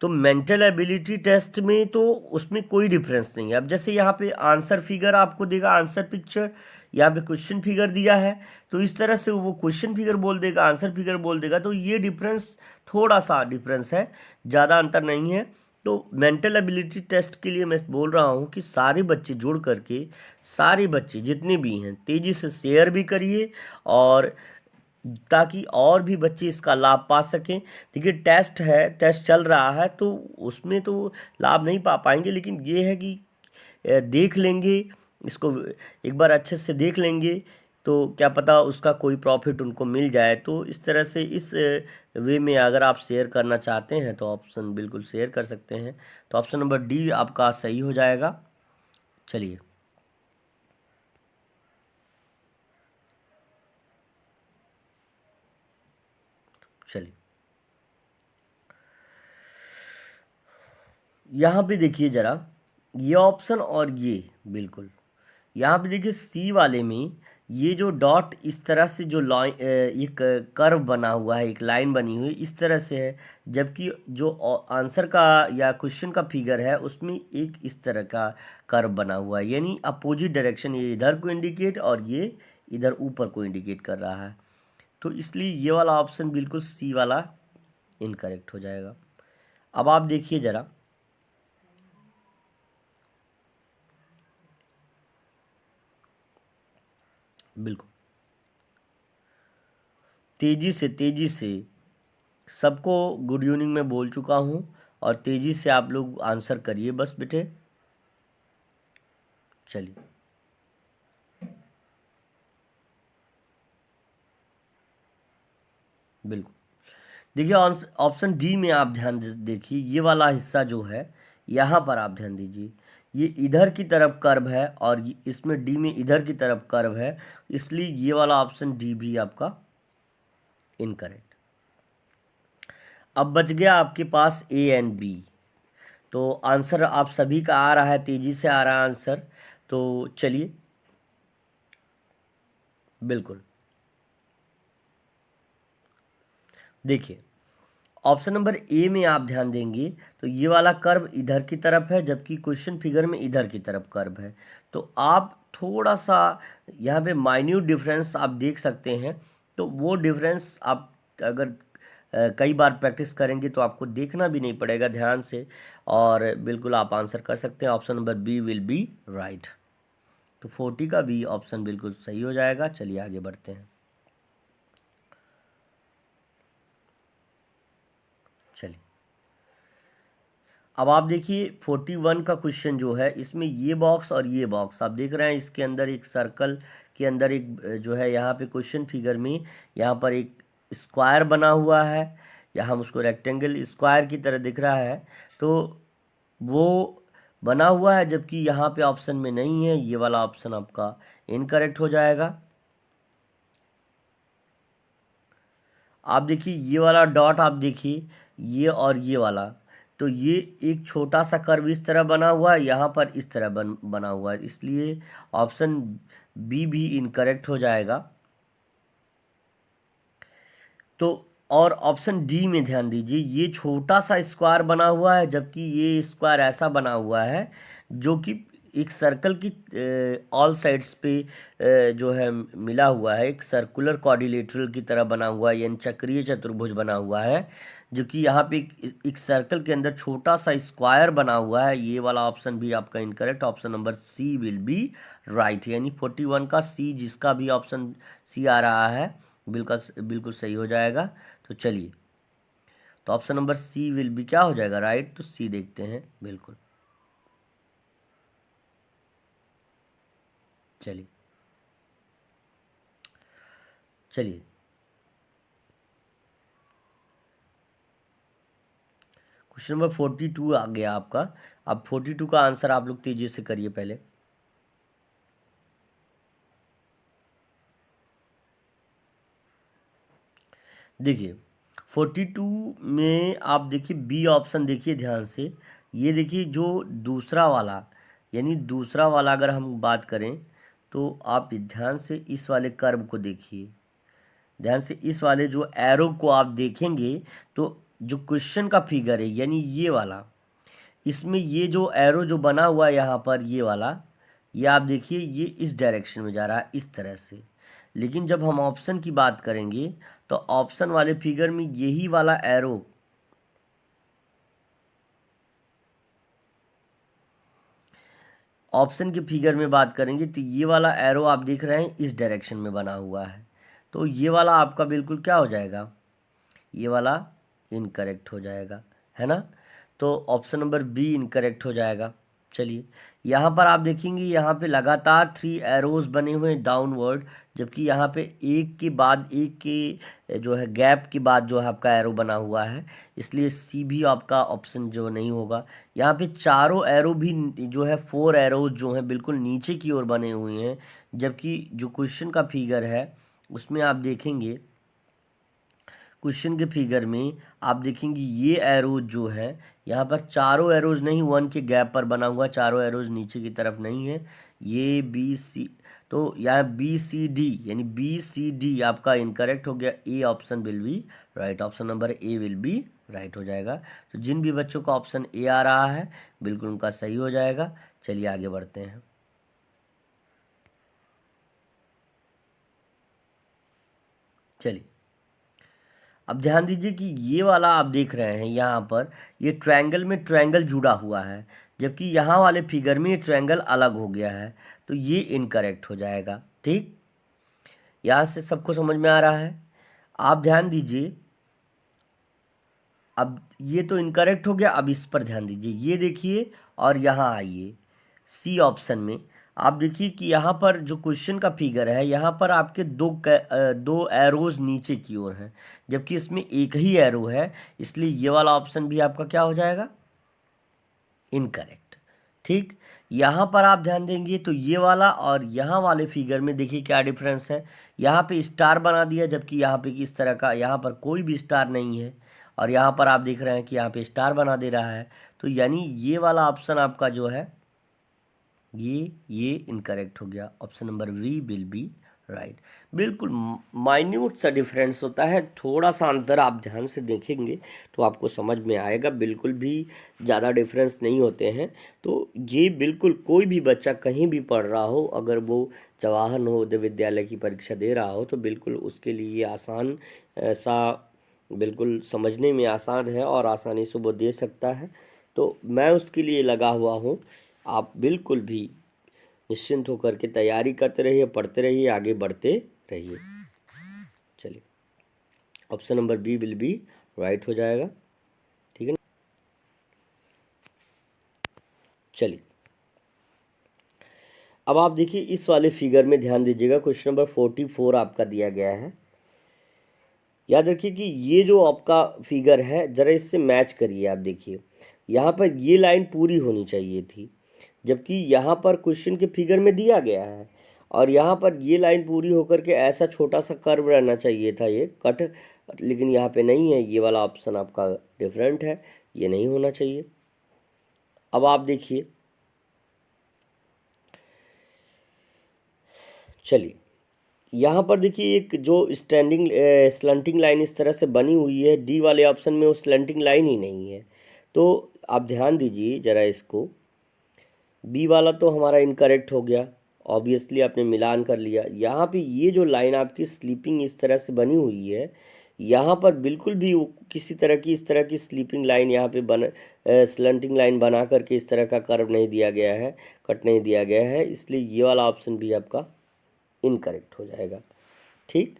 तो मेंटल एबिलिटी टेस्ट में तो उसमें कोई डिफरेंस नहीं है। अब जैसे यहाँ पे आंसर फिगर आपको देगा, आंसर पिक्चर, यहाँ पे क्वेश्चन फिगर दिया है, तो इस तरह से वो क्वेश्चन फिगर बोल देगा, आंसर फिगर बोल देगा, तो ये डिफरेंस थोड़ा सा डिफरेंस है, ज़्यादा अंतर नहीं है। तो मेंटल एबिलिटी टेस्ट के लिए मैं बोल रहा हूँ कि सारे बच्चे जुड़ करके, सारे बच्चे जितने भी हैं तेज़ी से शेयर भी करिए, और ताकि और भी बच्चे इसका लाभ पा सकें। देखिए टेस्ट है, टेस्ट चल रहा है, तो उसमें तो लाभ नहीं पा पाएंगे, लेकिन ये है कि देख लेंगे इसको, एक बार अच्छे से देख लेंगे तो क्या पता उसका कोई प्रॉफिट उनको मिल जाए। तो इस तरह से इस वे में अगर आप शेयर करना चाहते हैं तो ऑप्शन बिल्कुल शेयर कर सकते हैं। तो ऑप्शन नंबर डी आपका सही हो जाएगा। चलिए चलिए यहाँ पे देखिए ज़रा, ये ऑप्शन और ये बिल्कुल, यहाँ पे देखिए सी वाले में ये जो डॉट इस तरह से जो लाइन, एक कर्व बना हुआ है, एक लाइन बनी हुई इस तरह से है, जबकि जो आंसर का या क्वेश्चन का फिगर है उसमें एक इस तरह का कर्व बना हुआ है, यानी अपोजिट डायरेक्शन, ये इधर को इंडिकेट और ये इधर ऊपर को इंडिकेट कर रहा है। तो इसलिए ये वाला ऑप्शन बिल्कुल सी वाला इनकरेक्ट हो जाएगा। अब आप देखिए ज़रा, बिल्कुल, तेजी से सबको गुड इवनिंग में बोल चुका हूँ, और तेजी से आप लोग आंसर करिए बस बेटे। चलिए, बिल्कुल, देखिए ऑप्शन डी में आप ध्यान देखिए, ये वाला हिस्सा जो है यहाँ पर आप ध्यान दीजिए, ये इधर की तरफ कर्व है और इसमें डी में इधर की तरफ कर्व है, इसलिए ये वाला ऑप्शन डी भी आपका इनकरेक्ट। अब बच गया आपके पास ए एंड बी। तो आंसर आप सभी का आ रहा है, तेजी से आ रहा है आंसर। तो चलिए, बिल्कुल, देखिए ऑप्शन नंबर ए में आप ध्यान देंगे तो ये वाला कर्व इधर की तरफ है, जबकि क्वेश्चन फिगर में इधर की तरफ कर्व है। तो आप थोड़ा सा यहाँ पे माइन्यूट डिफरेंस आप देख सकते हैं। तो वो डिफरेंस आप अगर कई बार प्रैक्टिस करेंगे तो आपको देखना भी नहीं पड़ेगा ध्यान से, और बिल्कुल आप आंसर कर सकते हैं। Option number B will be right. तो 40 का बी ऑप्शन बिल्कुल सही हो जाएगा। चलिए आगे बढ़ते हैं। चलिए, अब आप देखिए 41 का क्वेश्चन जो है, इसमें ये बॉक्स और ये बॉक्स आप देख रहे हैं, इसके अंदर एक सर्कल के अंदर एक जो है यहाँ पे क्वेश्चन फिगर में यहाँ पर एक स्क्वायर बना हुआ है, या हम उसको रेक्टेंगल स्क्वायर की तरह दिख रहा है। तो वो बना हुआ है, जबकि यहाँ पे ऑप्शन में नहीं है, ये वाला ऑप्शन आपका इनकरेक्ट हो जाएगा। आप देखिए ये वाला डॉट आप देखिए, ये और ये वाला, तो ये एक छोटा सा कर्व इस तरह बना हुआ है, यहाँ पर इस तरह बना हुआ है, इसलिए ऑप्शन बी भी इनकरेक्ट हो जाएगा। तो और ऑप्शन डी में ध्यान दीजिए, ये छोटा सा स्क्वायर बना हुआ है, जबकि ये स्क्वायर ऐसा बना हुआ है जो कि एक सर्कल की ऑल साइड्स पे जो है मिला हुआ है, एक सर्कुलर क्वाड्रिलेटरल की तरह बना हुआ है, यानी चक्रीय चतुर्भुज बना हुआ है, जो कि यहाँ पे एक सर्कल के अंदर छोटा सा स्क्वायर बना हुआ है। ये वाला ऑप्शन भी आपका incorrect. Option number C will be right, यानी 41 का सी, जिसका भी ऑप्शन सी आ रहा है बिल्कुल बिल्कुल सही हो जाएगा। तो चलिए, तो option number C will be क्या हो जाएगा, राइट। तो सी देखते हैं, बिल्कुल, चलिए चलिए क्वेश्चन नंबर 42 आ गया आपका। अब 42 का आंसर आप लोग तेजी से करिए पहले। देखिए 42 में आप देखिए बी ऑप्शन देखिए ध्यान से, ये देखिए जो दूसरा वाला, यानी दूसरा वाला अगर हम बात करें तो आप ध्यान से इस वाले कर्व को देखिए, ध्यान से इस वाले जो एरो को आप देखेंगे तो जो क्वेश्चन का फिगर है यानी ये वाला, इसमें ये जो एरो जो बना हुआ है यहाँ पर ये वाला, ये आप देखिए ये इस डायरेक्शन में जा रहा है इस तरह से। लेकिन जब हम ऑप्शन की बात करेंगे तो ऑप्शन वाले फिगर में यही वाला एरो, ऑप्शन के फिगर में बात करेंगे तो ये वाला एरो आप देख रहे हैं इस डायरेक्शन में बना हुआ है। तो ये वाला आपका बिल्कुल क्या हो जाएगा, ये वाला इनकरेक्ट हो जाएगा, है ना। तो ऑप्शन नंबर बी इनकरेक्ट हो जाएगा। चलिए, यहाँ पर आप देखेंगे यहाँ पे लगातार 3 एरोज बने हुए हैं डाउनवर्ड, जबकि यहाँ पे एक के बाद एक के जो है गैप के बाद जो है आपका एरो बना हुआ है, इसलिए सी भी आपका ऑप्शन जो नहीं होगा। यहाँ पे चारों एरो भी जो है 4 एरोज जो हैं बिल्कुल नीचे की ओर बने हुए हैं, जबकि जो क्वेश्चन का फिगर है उसमें आप देखेंगे, क्वेश्चन के फिगर में आप देखेंगे ये एरोज जो है यहाँ पर चारों एरोज नहीं, वन के गैप पर बना हुआ, चारों एरोज नीचे की तरफ नहीं है, ये बी सी, तो यहाँ बी सी डी, यानी बी सी डी आपका इनकरेक्ट हो गया। A option will be right, option number A will be right हो जाएगा। तो जिन भी बच्चों का ऑप्शन ए आ रहा है बिल्कुल उनका सही हो जाएगा। चलिए आगे बढ़ते हैं। चलिए, अब ध्यान दीजिए कि ये वाला आप देख रहे हैं यहाँ पर ये ट्रायंगल में ट्रायंगल जुड़ा हुआ है, जबकि यहाँ वाले फिगर में ये ट्रायंगल अलग हो गया है, तो ये इनकरेक्ट हो जाएगा। ठीक, यहाँ से सबको समझ में आ रहा है? आप ध्यान दीजिए, अब ये तो इनकरेक्ट हो गया, अब इस पर ध्यान दीजिए, ये देखिए और यहाँ आइए सी ऑप्शन में। आप देखिए कि यहाँ पर जो क्वेश्चन का फिगर है, यहाँ पर आपके दो एरोज नीचे की ओर हैं, जबकि इसमें एक ही एरो है, इसलिए ये वाला ऑप्शन भी आपका क्या हो जाएगा? इनकरेक्ट। ठीक, यहाँ पर आप ध्यान देंगे तो ये वाला और यहाँ वाले फिगर में देखिए क्या डिफरेंस है। यहाँ पे स्टार बना दिया, जबकि यहाँ पे किस तरह का, यहाँ पर कोई भी स्टार नहीं है, और यहाँ पर आप देख रहे हैं कि यहाँ पे स्टार बना दे रहा है। तो यानी ये वाला ऑप्शन आपका जो है ये इनकरेक्ट हो गया। Option number B will be right. बिल्कुल माइन्यूट सा डिफरेंस होता है, थोड़ा सा अंतर आप ध्यान से देखेंगे तो आपको समझ में आएगा, बिल्कुल भी ज़्यादा डिफरेंस नहीं होते हैं। तो ये बिल्कुल कोई भी बच्चा कहीं भी पढ़ रहा हो, अगर वो जवाहर नवोदय विद्यालय की परीक्षा दे रहा हो, तो बिल्कुल उसके लिए ये आसान सा, बिल्कुल समझने में आसान है और आसानी से वो दे सकता है। तो मैं उसके लिए लगा हुआ हूँ। आप बिल्कुल भी निश्चिंत होकर के तैयारी करते रहिए, पढ़ते रहिए, आगे बढ़ते रहिए। चलिए, option number B will be right हो जाएगा। ठीक है ना? चलिए, अब आप देखिए इस वाले फिगर में ध्यान दीजिएगा, क्वेश्चन नंबर 44 आपका दिया गया है। याद रखिए कि ये जो आपका फिगर है, ज़रा इससे मैच करिए। आप देखिए यहाँ पर ये लाइन पूरी होनी चाहिए थी, जबकि यहाँ पर क्वेश्चन के फिगर में दिया गया है, और यहाँ पर ये लाइन पूरी होकर के ऐसा छोटा सा कर्व रहना चाहिए था, ये कट, लेकिन यहाँ पे नहीं है। ये वाला ऑप्शन आपका डिफरेंट है, ये नहीं होना चाहिए। अब आप देखिए, चलिए यहाँ पर देखिए एक जो स्टैंडिंग स्लंटिंग लाइन इस तरह से बनी हुई है, डी वाले ऑप्शन में वो स्लंटिंग लाइन ही नहीं है। तो आप ध्यान दीजिए ज़रा इसको, बी वाला तो हमारा इनकरेक्ट हो गया, ऑब्वियसली आपने मिलान कर लिया। यहाँ पे ये जो लाइन आपकी स्लीपिंग इस तरह से बनी हुई है, यहाँ पर बिल्कुल भी किसी तरह की इस तरह की स्लीपिंग लाइन यहाँ पे स्लंटिंग लाइन बना करके इस तरह का कर्व नहीं दिया गया है, कट नहीं दिया गया है, इसलिए ये वाला ऑप्शन भी आपका इनकरेक्ट हो जाएगा। ठीक,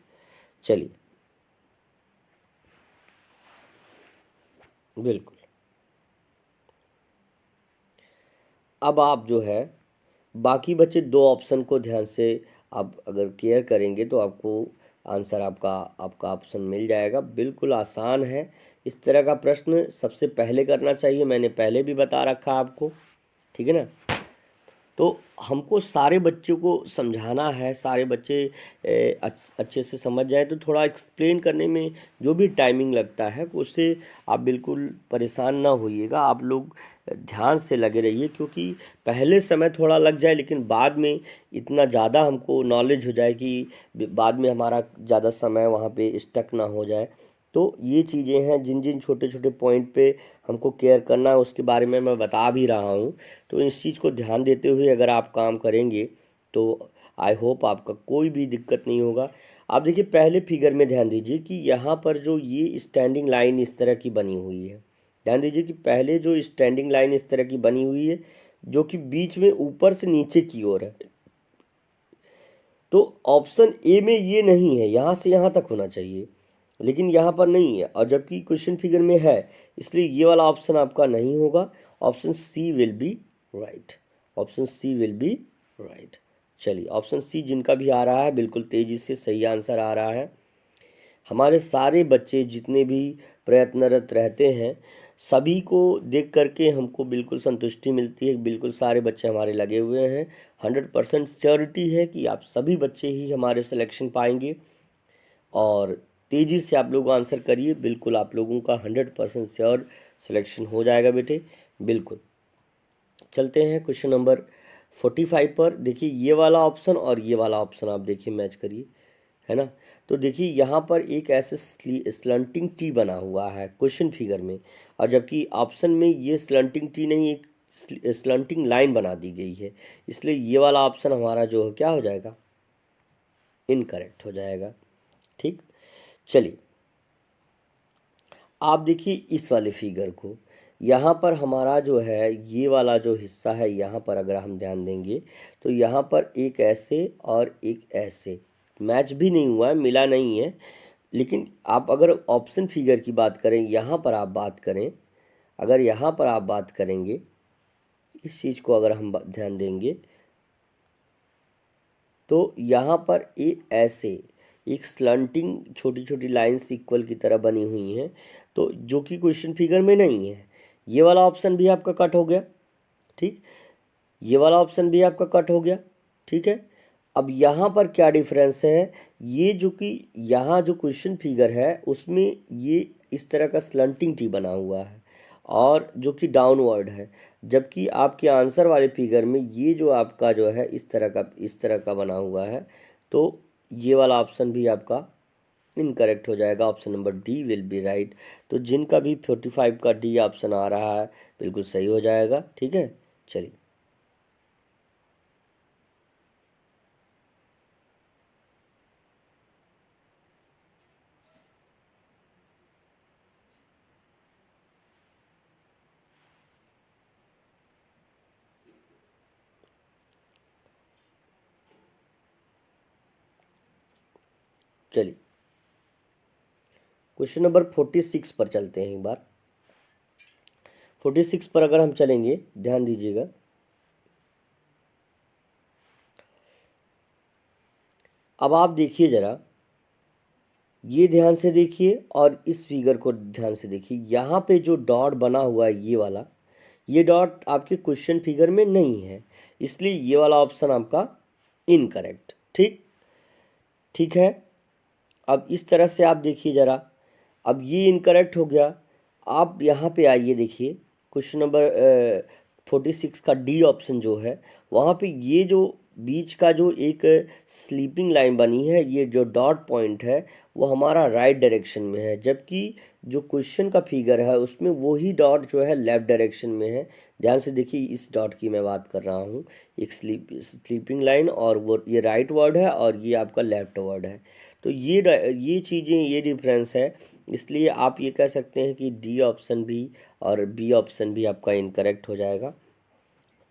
चलिए, बिल्कुल। अब आप जो है बाकी बचे दो ऑप्शन को ध्यान से आप अगर केयर करेंगे तो आपको आंसर आपका आपका ऑप्शन मिल जाएगा। बिल्कुल आसान है। इस तरह का प्रश्न सबसे पहले करना चाहिए, मैंने पहले भी बता रखा आपको। ठीक है ना? तो हमको सारे बच्चों को समझाना है, सारे बच्चे अच्छे से समझ जाए, तो थोड़ा एक्सप्लेन करने में जो भी टाइमिंग लगता है उससे आप बिल्कुल परेशान ना होइएगा। आप लोग ध्यान से लगे रहिए, क्योंकि पहले समय थोड़ा लग जाए, लेकिन बाद में इतना ज़्यादा हमको नॉलेज हो जाए कि बाद में हमारा ज़्यादा समय वहाँ पे स्टक ना हो जाए। तो ये चीज़ें हैं, जिन जिन छोटे छोटे पॉइंट पे हमको केयर करना है उसके बारे में मैं बता भी रहा हूँ। तो इस चीज़ को ध्यान देते हुए अगर आप काम करेंगे तो आई होप आपका कोई भी दिक्कत नहीं होगा। आप देखिए पहले फिगर में ध्यान दीजिए कि यहाँ पर जो ये स्टैंडिंग लाइन इस तरह की बनी हुई है, ध्यान दीजिए कि पहले जो स्टैंडिंग लाइन इस तरह की बनी हुई है, जो कि बीच में ऊपर से नीचे की ओर है। तो ऑप्शन ए में ये नहीं है, यहाँ से यहाँ तक होना चाहिए, लेकिन यहाँ पर नहीं है, और जबकि क्वेश्चन फिगर में है, इसलिए ये वाला ऑप्शन आपका नहीं होगा। Option C will be right. Option C will be right. चलिए, ऑप्शन सी जिनका भी आ रहा है बिल्कुल तेज़ी से सही आंसर आ रहा है। हमारे सारे बच्चे जितने भी प्रयत्नरत रहते हैं, सभी को देख करके हमको बिल्कुल संतुष्टि मिलती है। बिल्कुल सारे बच्चे हमारे लगे हुए हैं, 100% श्योरिटी है कि आप सभी बच्चे ही हमारे सिलेक्शन पाएंगे। और तेज़ी से आप लोग आंसर करिए, बिल्कुल आप लोगों का 100% श्योर सिलेक्शन हो जाएगा बेटे, बिल्कुल। चलते हैं क्वेश्चन नंबर 45 पर। देखिए ये वाला ऑप्शन और ये वाला ऑप्शन आप देखिए मैच करिए, है ना? तो देखिए यहाँ पर एक ऐसे स्लंटिंग टी बना हुआ है क्वेश्चन फिगर में, और जबकि ऑप्शन में ये स्लंटिंग टी नहीं, एक स्लंटिंग लाइन बना दी गई है, इसलिए ये वाला ऑप्शन हमारा जो है क्या हो जाएगा? इनकरेक्ट हो जाएगा। ठीक, चलिए आप देखिए इस वाले फिगर को, यहाँ पर हमारा जो है ये वाला जो हिस्सा है, यहाँ पर अगर हम ध्यान देंगे तो यहाँ पर एक ऐसे और एक ऐसे मैच भी नहीं हुआ है, मिला नहीं है। लेकिन आप अगर ऑप्शन फिगर की बात करें, यहाँ पर आप बात करें, अगर यहाँ पर आप बात करेंगे, इस चीज़ को अगर हम ध्यान देंगे तो यहाँ पर ऐसे एक स्लंटिंग छोटी छोटी लाइंस इक्वल की तरह बनी हुई हैं, तो जो कि क्वेश्चन फिगर में नहीं है। ये वाला ऑप्शन भी आपका कट हो गया, ठीक, ये वाला ऑप्शन भी आपका कट हो गया, ठीक है। अब यहाँ पर क्या डिफरेंस है, ये जो कि यहाँ जो क्वेश्चन फिगर है उसमें ये इस तरह का स्लंटिंग टी बना हुआ है और जो कि डाउनवर्ड है, जबकि आपके आंसर वाले फिगर में ये जो आपका जो है इस तरह का बना हुआ है। तो ये वाला ऑप्शन भी आपका इनकरेक्ट हो जाएगा, option number D will be right. तो जिनका भी 45 का डी ऑप्शन आ रहा है बिल्कुल सही हो जाएगा, ठीक है। चलिए चलिए क्वेश्चन नंबर 46 पर चलते हैं। एक बार 46 पर अगर हम चलेंगे, ध्यान दीजिएगा, अब आप देखिए ज़रा, ये ध्यान से देखिए और इस फिगर को ध्यान से देखिए। यहाँ पे जो डॉट बना हुआ है ये वाला, ये डॉट आपके क्वेश्चन फिगर में नहीं है, इसलिए ये वाला ऑप्शन आपका इनकरेक्ट, ठीक, ठीक है। अब इस तरह से आप देखिए ज़रा, अब ये इनकरेक्ट हो गया। आप यहाँ पे आइए, देखिए क्वेश्चन नंबर 46 का डी ऑप्शन जो है, वहाँ पे ये जो बीच का जो एक स्लीपिंग लाइन बनी है, ये जो डॉट पॉइंट है वो हमारा राइट डायरेक्शन में है, जबकि जो क्वेश्चन का फिगर है उसमें वही डॉट जो है लेफ़्ट डायरेक्शन में है। ध्यान से देखिए, इस डॉट की मैं बात कर रहा हूँ, एक स्लीपिंग लाइन, और वो ये राइट वर्ड है और ये आपका लेफ्ट वर्ड है। तो ये चीज़ें, ये डिफरेंस है, इसलिए आप ये कह सकते हैं कि डी ऑप्शन भी और बी ऑप्शन भी आपका इनकरेक्ट हो जाएगा।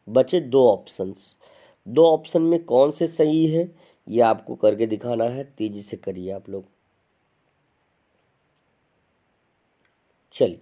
बचे दो ऑप्शंस, दो ऑप्शन में कौन से सही है ये आपको करके दिखाना है, तेज़ी से करिए आप लोग। चलिए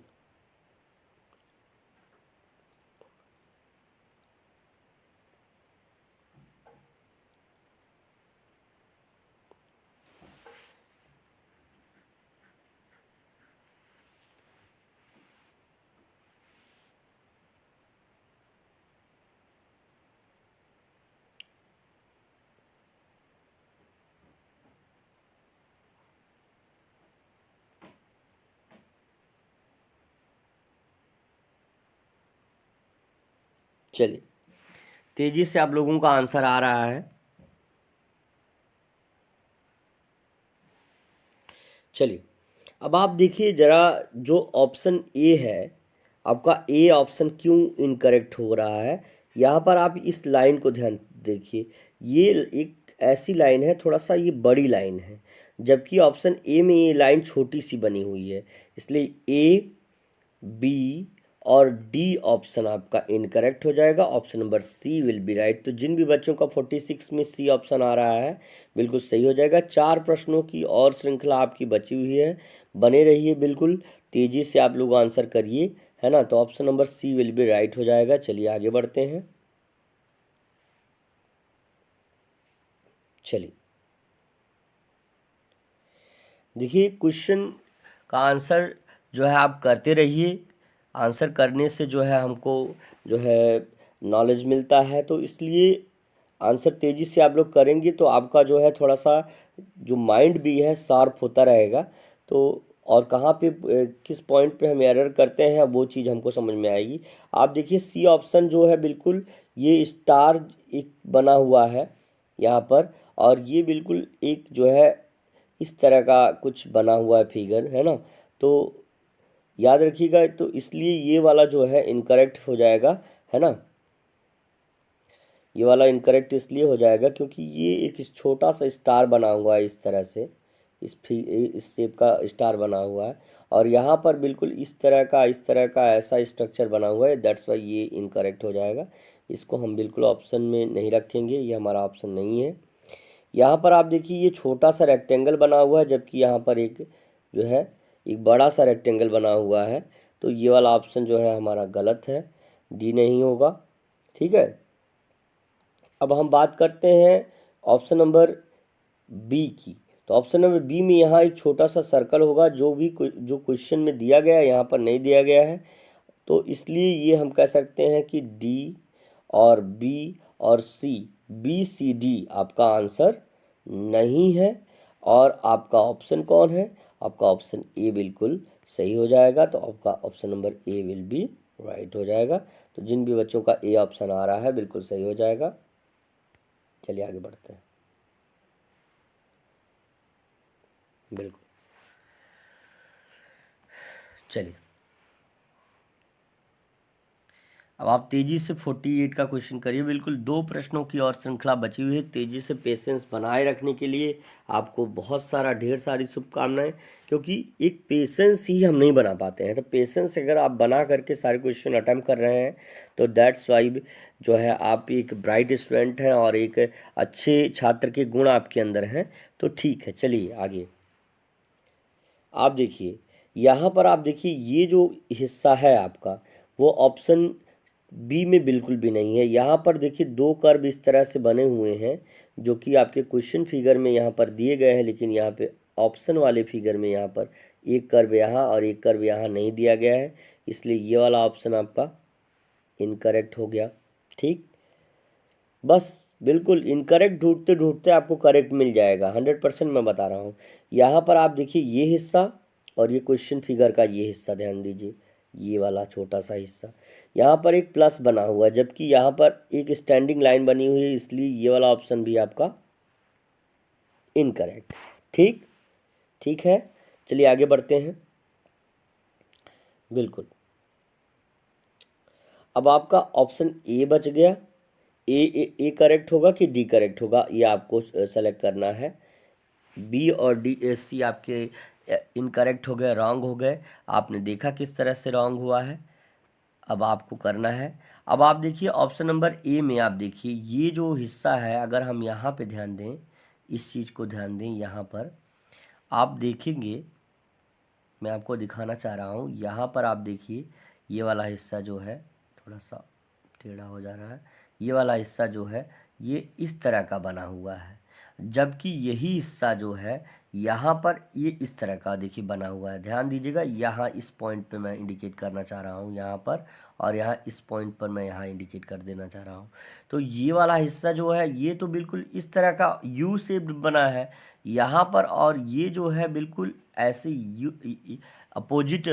चलिए तेज़ी से आप लोगों का आंसर आ रहा है। चलिए अब आप देखिए ज़रा, जो ऑप्शन ए है आपका, ए ऑप्शन क्यों इनकरेक्ट हो रहा है। यहाँ पर आप इस लाइन को ध्यान देखिए, ये एक ऐसी लाइन है, थोड़ा सा ये बड़ी लाइन है, जबकि ऑप्शन ए में ये लाइन छोटी सी बनी हुई है, इसलिए ए, बी और डी ऑप्शन आपका इनकरेक्ट हो जाएगा, option number C will be right. तो जिन भी बच्चों का 46 में सी ऑप्शन आ रहा है बिल्कुल सही हो जाएगा। 4 प्रश्नों की और श्रृंखला आपकी बची हुई है, बने रहिए, बिल्कुल तेज़ी से आप लोग आंसर करिए, है ना। तो option number C will be right हो जाएगा। चलिए आगे बढ़ते हैं। चलिए देखिए, क्वेश्चन का आंसर जो है आप करते रहिए, आंसर करने से जो है हमको जो है नॉलेज मिलता है, तो इसलिए आंसर तेज़ी से आप लोग करेंगे तो आपका जो है थोड़ा सा जो माइंड भी है शार्प होता रहेगा। तो और कहाँ पे किस पॉइंट पे हम एरर करते हैं वो चीज़ हमको समझ में आएगी। आप देखिए सी ऑप्शन जो है, बिल्कुल ये स्टार एक बना हुआ है यहाँ पर, और ये बिल्कुल एक जो है इस तरह का कुछ बना हुआ है फिगर, है ना। तो याद रखिएगा, तो इसलिए ये वाला जो है इनकरेक्ट हो जाएगा, है ना। ये वाला इनकरेक्ट इसलिए हो जाएगा क्योंकि ये एक छोटा सा स्टार बना हुआ है इस तरह से, इस शेप का स्टार बना हुआ है, और यहाँ पर बिल्कुल इस तरह का ऐसा स्ट्रक्चर बना हुआ है, दैट्स वाई ये इनकरेक्ट हो जाएगा। इसको हम बिल्कुल ऑप्शन में नहीं रखेंगे, ये हमारा ऑप्शन नहीं है। यहाँ पर आप देखिए ये छोटा सा रेक्टेंगल बना हुआ है, जबकि यहाँ पर एक जो है एक बड़ा सा रेक्टेंगल बना हुआ है। तो ये वाला ऑप्शन जो है हमारा गलत है, डी नहीं होगा। ठीक है, अब हम बात करते हैं ऑप्शन नंबर बी की। तो ऑप्शन नंबर बी में यहाँ एक छोटा सा सर्कल होगा, जो क्वेश्चन में दिया गया है यहाँ पर नहीं दिया गया है। तो इसलिए ये हम कह सकते हैं कि डी और बी और सी, बी सी डी आपका आंसर नहीं है। और आपका ऑप्शन कौन है? आपका ऑप्शन ए बिल्कुल सही हो जाएगा। तो आपका option number A will be right हो जाएगा। तो जिन भी बच्चों का ए ऑप्शन आ रहा है बिल्कुल सही हो जाएगा। चलिए आगे बढ़ते हैं। बिल्कुल, चलिए अब आप तेजी से 48 का क्वेश्चन करिए। बिल्कुल 2 प्रश्नों की और श्रृंखला बची हुई है। तेजी से पेशेंस बनाए रखने के लिए आपको बहुत सारा ढेर सारी शुभकामनाएं, क्योंकि एक पेशेंस ही हम नहीं बना पाते हैं। तो पेशेंस अगर आप बना करके सारे क्वेश्चन अटेम्प्ट कर रहे हैं तो दैट्स वाई जो है आप एक ब्राइट स्टूडेंट हैं और एक अच्छे छात्र के गुण आपके अंदर हैं। तो ठीक है, चलिए आगे। आप देखिए यहाँ पर, आप देखिए ये जो हिस्सा है आपका वो ऑप्शन बी में बिल्कुल भी नहीं है। यहाँ पर देखिए 2 कर्व इस तरह से बने हुए हैं जो कि आपके क्वेश्चन फिगर में यहाँ पर दिए गए हैं, लेकिन यहाँ पे ऑप्शन वाले फिगर में यहाँ पर एक कर्व यहाँ और एक कर्व यहाँ नहीं दिया गया है, इसलिए ये वाला ऑप्शन आपका इनकरेक्ट हो गया। ठीक, बस बिल्कुल इनकरेक्ट ढूंढते ढूंढते आपको करेक्ट मिल जाएगा, 100% मैं बता रहा हूँ। यहाँ पर आप देखिए ये हिस्सा और ये क्वेश्चन फिगर का ये हिस्सा ध्यान दीजिए, ये वाला छोटा सा हिस्सा, यहाँ पर एक प्लस बना हुआ है, जबकि यहाँ पर एक स्टैंडिंग लाइन बनी हुई है, इसलिए ये वाला ऑप्शन भी आपका इनकरेक्ट। ठीक, ठीक है, चलिए आगे बढ़ते हैं। बिल्कुल, अब आपका ऑप्शन ए बच गया। ए करेक्ट होगा कि डी करेक्ट होगा, ये आपको सेलेक्ट करना है। बी और डी सी आपके इनकरेक्ट हो गए, रॉन्ग हो गए। आपने देखा किस तरह से रॉन्ग हुआ है, अब आपको करना है। अब आप देखिए ऑप्शन नंबर ए में, आप देखिए ये जो हिस्सा है, अगर हम यहाँ पे ध्यान दें, इस चीज़ को ध्यान दें, यहाँ पर आप देखेंगे, मैं आपको दिखाना चाह रहा हूँ, यहाँ पर आप देखिए ये वाला हिस्सा जो है थोड़ा सा टेढ़ा हो जा रहा है, ये वाला हिस्सा जो है ये इस तरह का बना हुआ है, जबकि यही हिस्सा जो है यहाँ पर ये इस तरह का देखिए बना हुआ है। ध्यान दीजिएगा, यहाँ इस पॉइंट पे मैं इंडिकेट करना चाह रहा हूँ यहाँ पर, और यहाँ इस पॉइंट पर मैं यहाँ इंडिकेट कर देना चाह रहा हूँ। तो ये वाला हिस्सा जो है ये तो बिल्कुल इस तरह का यू शेप्ड बना है यहाँ पर, और ये जो है बिल्कुल ऐसे यू अपोजिट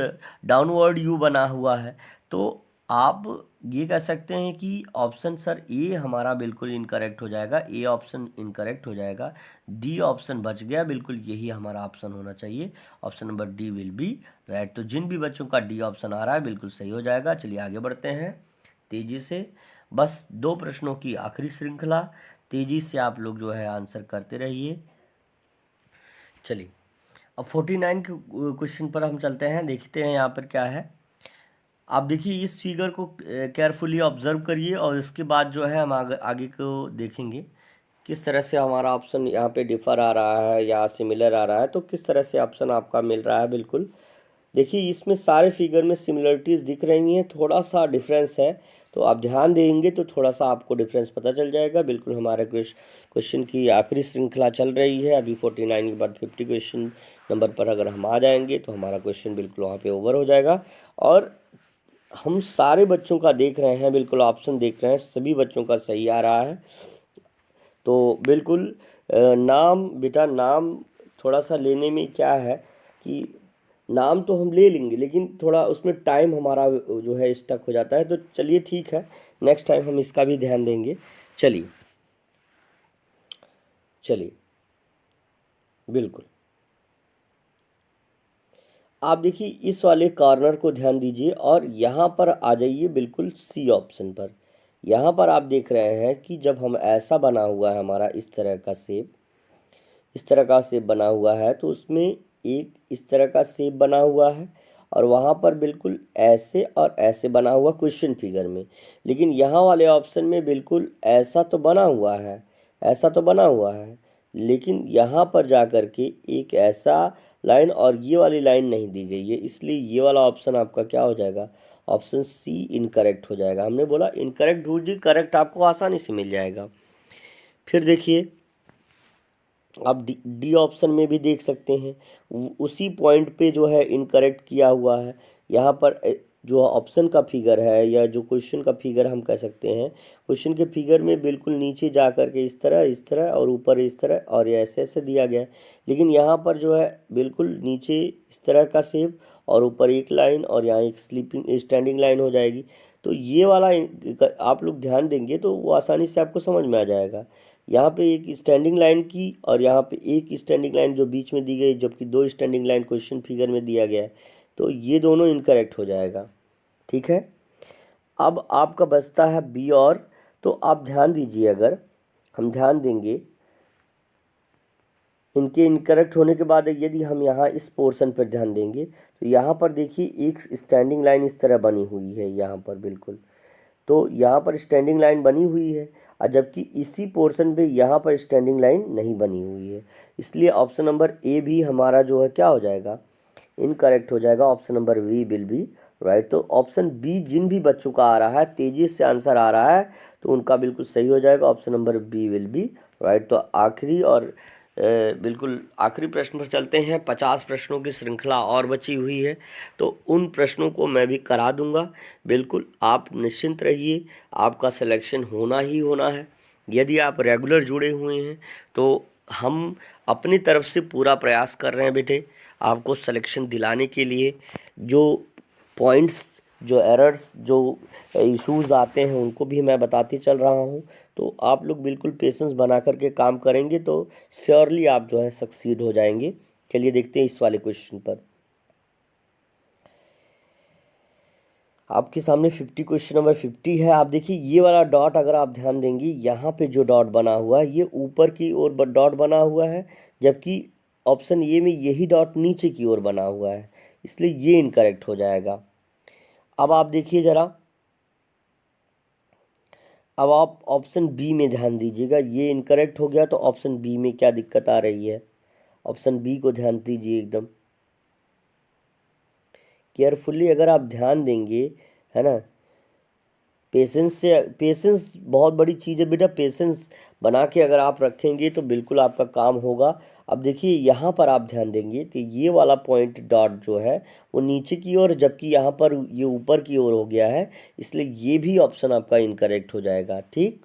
डाउनवर्ड यू बना हुआ है। तो आप ये कह सकते हैं कि ऑप्शन सर ए हमारा बिल्कुल इनकरेक्ट हो जाएगा, ए ऑप्शन इनकरेक्ट हो जाएगा, डी ऑप्शन बच गया, बिल्कुल यही हमारा ऑप्शन होना चाहिए, option number D will be right. तो जिन भी बच्चों का डी ऑप्शन आ रहा है बिल्कुल सही हो जाएगा। चलिए आगे बढ़ते हैं तेज़ी से, बस 2 प्रश्नों की आखिरी श्रृंखला, तेज़ी से आप लोग जो है आंसर करते रहिए। चलिए अब 49 के क्वेश्चन पर हम चलते हैं, देखते हैं यहाँ पर क्या है। आप देखिए इस फिगर को केयरफुली ऑब्जर्व करिए और इसके बाद जो है हम आगे को देखेंगे किस तरह से हमारा ऑप्शन यहाँ पे डिफर आ रहा है या सिमिलर आ रहा है, तो किस तरह से ऑप्शन आपका मिल रहा है। बिल्कुल देखिए इसमें सारे फिगर में सिमिलरिटीज़ दिख रही हैं, थोड़ा सा डिफरेंस है, तो आप ध्यान देंगे तो थोड़ा सा आपको डिफरेंस पता चल जाएगा। बिल्कुल हमारे क्वेश्चन की आखिरी श्रृंखला चल रही है, अभी 49 के बाद 50 क्वेश्चन नंबर पर अगर हम आ जाएंगे तो हमारा क्वेश्चन बिल्कुल वहाँ पे ओवर हो जाएगा। और हम सारे बच्चों का देख रहे हैं, बिल्कुल ऑप्शन देख रहे हैं, सभी बच्चों का सही आ रहा है। तो बिल्कुल नाम, बेटा नाम थोड़ा सा लेने में क्या है कि नाम तो हम ले लेंगे, लेकिन थोड़ा उसमें टाइम हमारा जो है स्टक हो जाता है। तो चलिए ठीक है, नेक्स्ट टाइम हम इसका भी ध्यान देंगे। चलिए चलिए बिल्कुल, आप देखिए इस वाले कॉर्नर को ध्यान दीजिए और यहाँ पर आ जाइए बिल्कुल सी ऑप्शन पर। यहाँ पर आप देख रहे हैं कि जब हम ऐसा बना हुआ है हमारा इस तरह का शेप, इस तरह का शेप बना हुआ है, तो उसमें एक इस तरह का शेप बना हुआ है और वहाँ पर बिल्कुल ऐसे और ऐसे बना हुआ क्वेश्चन फिगर में। लेकिन यहाँ वाले ऑप्शन में बिल्कुल ऐसा तो बना हुआ है, ऐसा तो बना हुआ है, लेकिन यहाँ पर जा कर के एक ऐसा लाइन और ये वाली लाइन नहीं दी गई है, इसलिए ये वाला ऑप्शन आपका क्या हो जाएगा, ऑप्शन सी इनकरेक्ट हो जाएगा। हमने बोला इनकरेक्ट ढूंढिए, करेक्ट आपको आसानी से मिल जाएगा। फिर देखिए आप डी ऑप्शन में भी देख सकते हैं, उसी पॉइंट पे जो है इनकरेक्ट किया हुआ है। यहाँ पर जो ऑप्शन का फिगर है या जो क्वेश्चन का फिगर हम कह सकते हैं, क्वेश्चन के फिगर में बिल्कुल नीचे जा कर के इस तरह और ऊपर इस तरह और ये ऐसे ऐसे दिया गया है, लेकिन यहाँ पर जो है बिल्कुल नीचे इस तरह का शेप और ऊपर एक लाइन और यहाँ एक स्टैंडिंग लाइन हो जाएगी। तो ये वाला आप लोग ध्यान देंगे तो वो आसानी से आपको समझ में आ जाएगा। यहाँ पे एक स्टैंडिंग लाइन की और यहाँ पे एक स्टैंडिंग लाइन जो बीच में दी गई, जबकि दो स्टैंडिंग लाइन क्वेश्चन फिगर में दिया गया है, तो ये दोनों इनकरेक्ट हो जाएगा। ठीक है, अब आपका बचता है बी और, तो आप ध्यान दीजिए, अगर हम ध्यान देंगे इनके इनकरेक्ट होने के बाद यदि हम यहाँ इस पोर्शन पर ध्यान देंगे तो यहाँ पर देखिए एक स्टैंडिंग लाइन इस तरह बनी हुई है यहाँ पर बिल्कुल, तो यहाँ पर स्टैंडिंग लाइन बनी हुई है और जबकि इसी पोर्शन पे यहाँ पर स्टैंडिंग लाइन नहीं बनी हुई है, इसलिए ऑप्शन नंबर ए भी हमारा जो है क्या हो जाएगा, इनकरेक्ट हो जाएगा। Option number B will be right. तो ऑप्शन बी जिन भी बच्चों का आ रहा है, तेजी से आंसर आ रहा है, तो उनका बिल्कुल सही हो जाएगा, option number B will be right. तो आखिरी और बिल्कुल आखिरी प्रश्न पर चलते हैं। 50 प्रश्नों की श्रृंखला और बची हुई है, तो उन प्रश्नों को मैं भी करा दूंगा। बिल्कुल आप निश्चिंत रहिए, आपका सिलेक्शन होना ही होना है। यदि आप रेगुलर जुड़े हुए हैं तो हम अपनी तरफ से पूरा प्रयास कर रहे हैं बेटे, आपको सिलेक्शन दिलाने के लिए। जो पॉइंट्स, जो एरर्स, जो इश्यूज़ आते हैं उनको भी मैं बताते चल रहा हूँ। तो आप लोग बिल्कुल पेशेंस बना करके काम करेंगे तो श्योरली आप जो है सक्सीड हो जाएंगे। चलिए देखते हैं इस वाले क्वेश्चन पर। आपके सामने 50 क्वेश्चन नंबर 50 है। आप देखिए ये वाला डॉट, अगर आप ध्यान देंगे यहाँ पे जो डॉट बना हुआ है ये ऊपर की ओर डॉट बना हुआ है, जबकि ऑप्शन ए में यही डॉट नीचे की ओर बना हुआ है, इसलिए ये इनकरेक्ट हो जाएगा। अब आप देखिए ज़रा, अब आप ऑप्शन बी में ध्यान दीजिएगा, ये इनकरेक्ट हो गया, तो ऑप्शन बी में क्या दिक्कत आ रही है, ऑप्शन बी को ध्यान दीजिए एकदम केयरफुली। अगर आप ध्यान देंगे, है ना, पेशेंस बहुत बड़ी चीज़ है बेटा। पेशेंस बना के अगर आप रखेंगे तो बिल्कुल आपका काम होगा। अब देखिए यहाँ पर आप ध्यान देंगे तो ये वाला पॉइंट डॉट जो है वो नीचे की ओर, जबकि यहाँ पर ये ऊपर की ओर हो गया है, इसलिए ये भी ऑप्शन आपका इनकरेक्ट हो जाएगा। ठीक,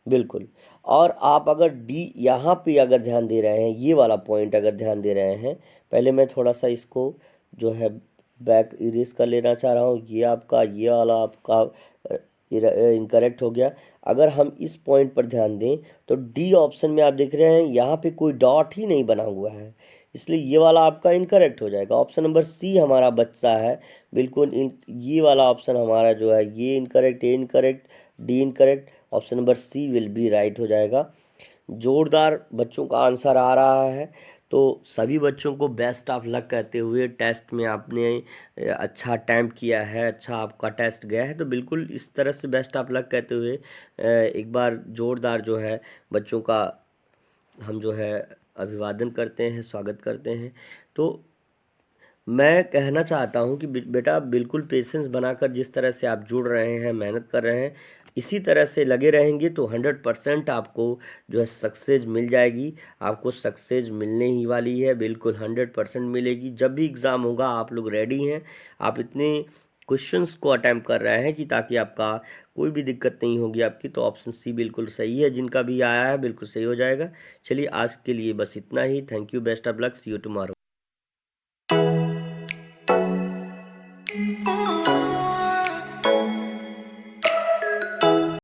बिल्कुल। और आप अगर डी यहाँ पे अगर ध्यान दे रहे हैं, ये वाला पॉइंट अगर ध्यान दे रहे हैं, पहले मैं थोड़ा सा इसको जो है बैक इरेज कर लेना चाह रहा हूँ। ये आपका, ये वाला आपका इनकरेक्ट हो गया। अगर हम इस पॉइंट पर ध्यान दें तो डी ऑप्शन में आप देख रहे हैं यहाँ पे कोई डॉट ही नहीं बना हुआ है, इसलिए ये वाला आपका इनकरेक्ट हो जाएगा। ऑप्शन नंबर सी हमारा बचता है बिल्कुल। ये वाला ऑप्शन हमारा जो है ये incorrect, A incorrect, D incorrect, option number C will be right हो जाएगा। जोरदार बच्चों का आंसर आ रहा है, तो सभी बच्चों को बेस्ट ऑफ लक कहते हुए, टेस्ट में आपने अच्छा अटैम्प्ट किया है, अच्छा आपका टेस्ट गया है, तो बिल्कुल इस तरह से बेस्ट ऑफ लक कहते हुए एक बार जोरदार जो है बच्चों का हम जो है अभिवादन करते हैं, स्वागत करते हैं। तो मैं कहना चाहता हूं कि बेटा बिल्कुल पेशेंस बनाकर जिस तरह से आप जुड़ रहे हैं, मेहनत कर रहे हैं, इसी तरह से लगे रहेंगे तो 100% आपको जो है सक्सेस मिल जाएगी। आपको सक्सेस मिलने ही वाली है, बिल्कुल 100% मिलेगी। जब भी एग्ज़ाम होगा आप लोग रेडी हैं, आप इतने क्वेश्चंस को अटैम्प्ट कर रहे हैं कि ताकि आपका कोई भी दिक्कत नहीं होगी आपकी। तो ऑप्शन सी बिल्कुल सही है, जिनका भी आया है बिल्कुल सही हो जाएगा। चलिए आज के लिए बस इतना ही। Thank you, best of luck, see you tomorrow.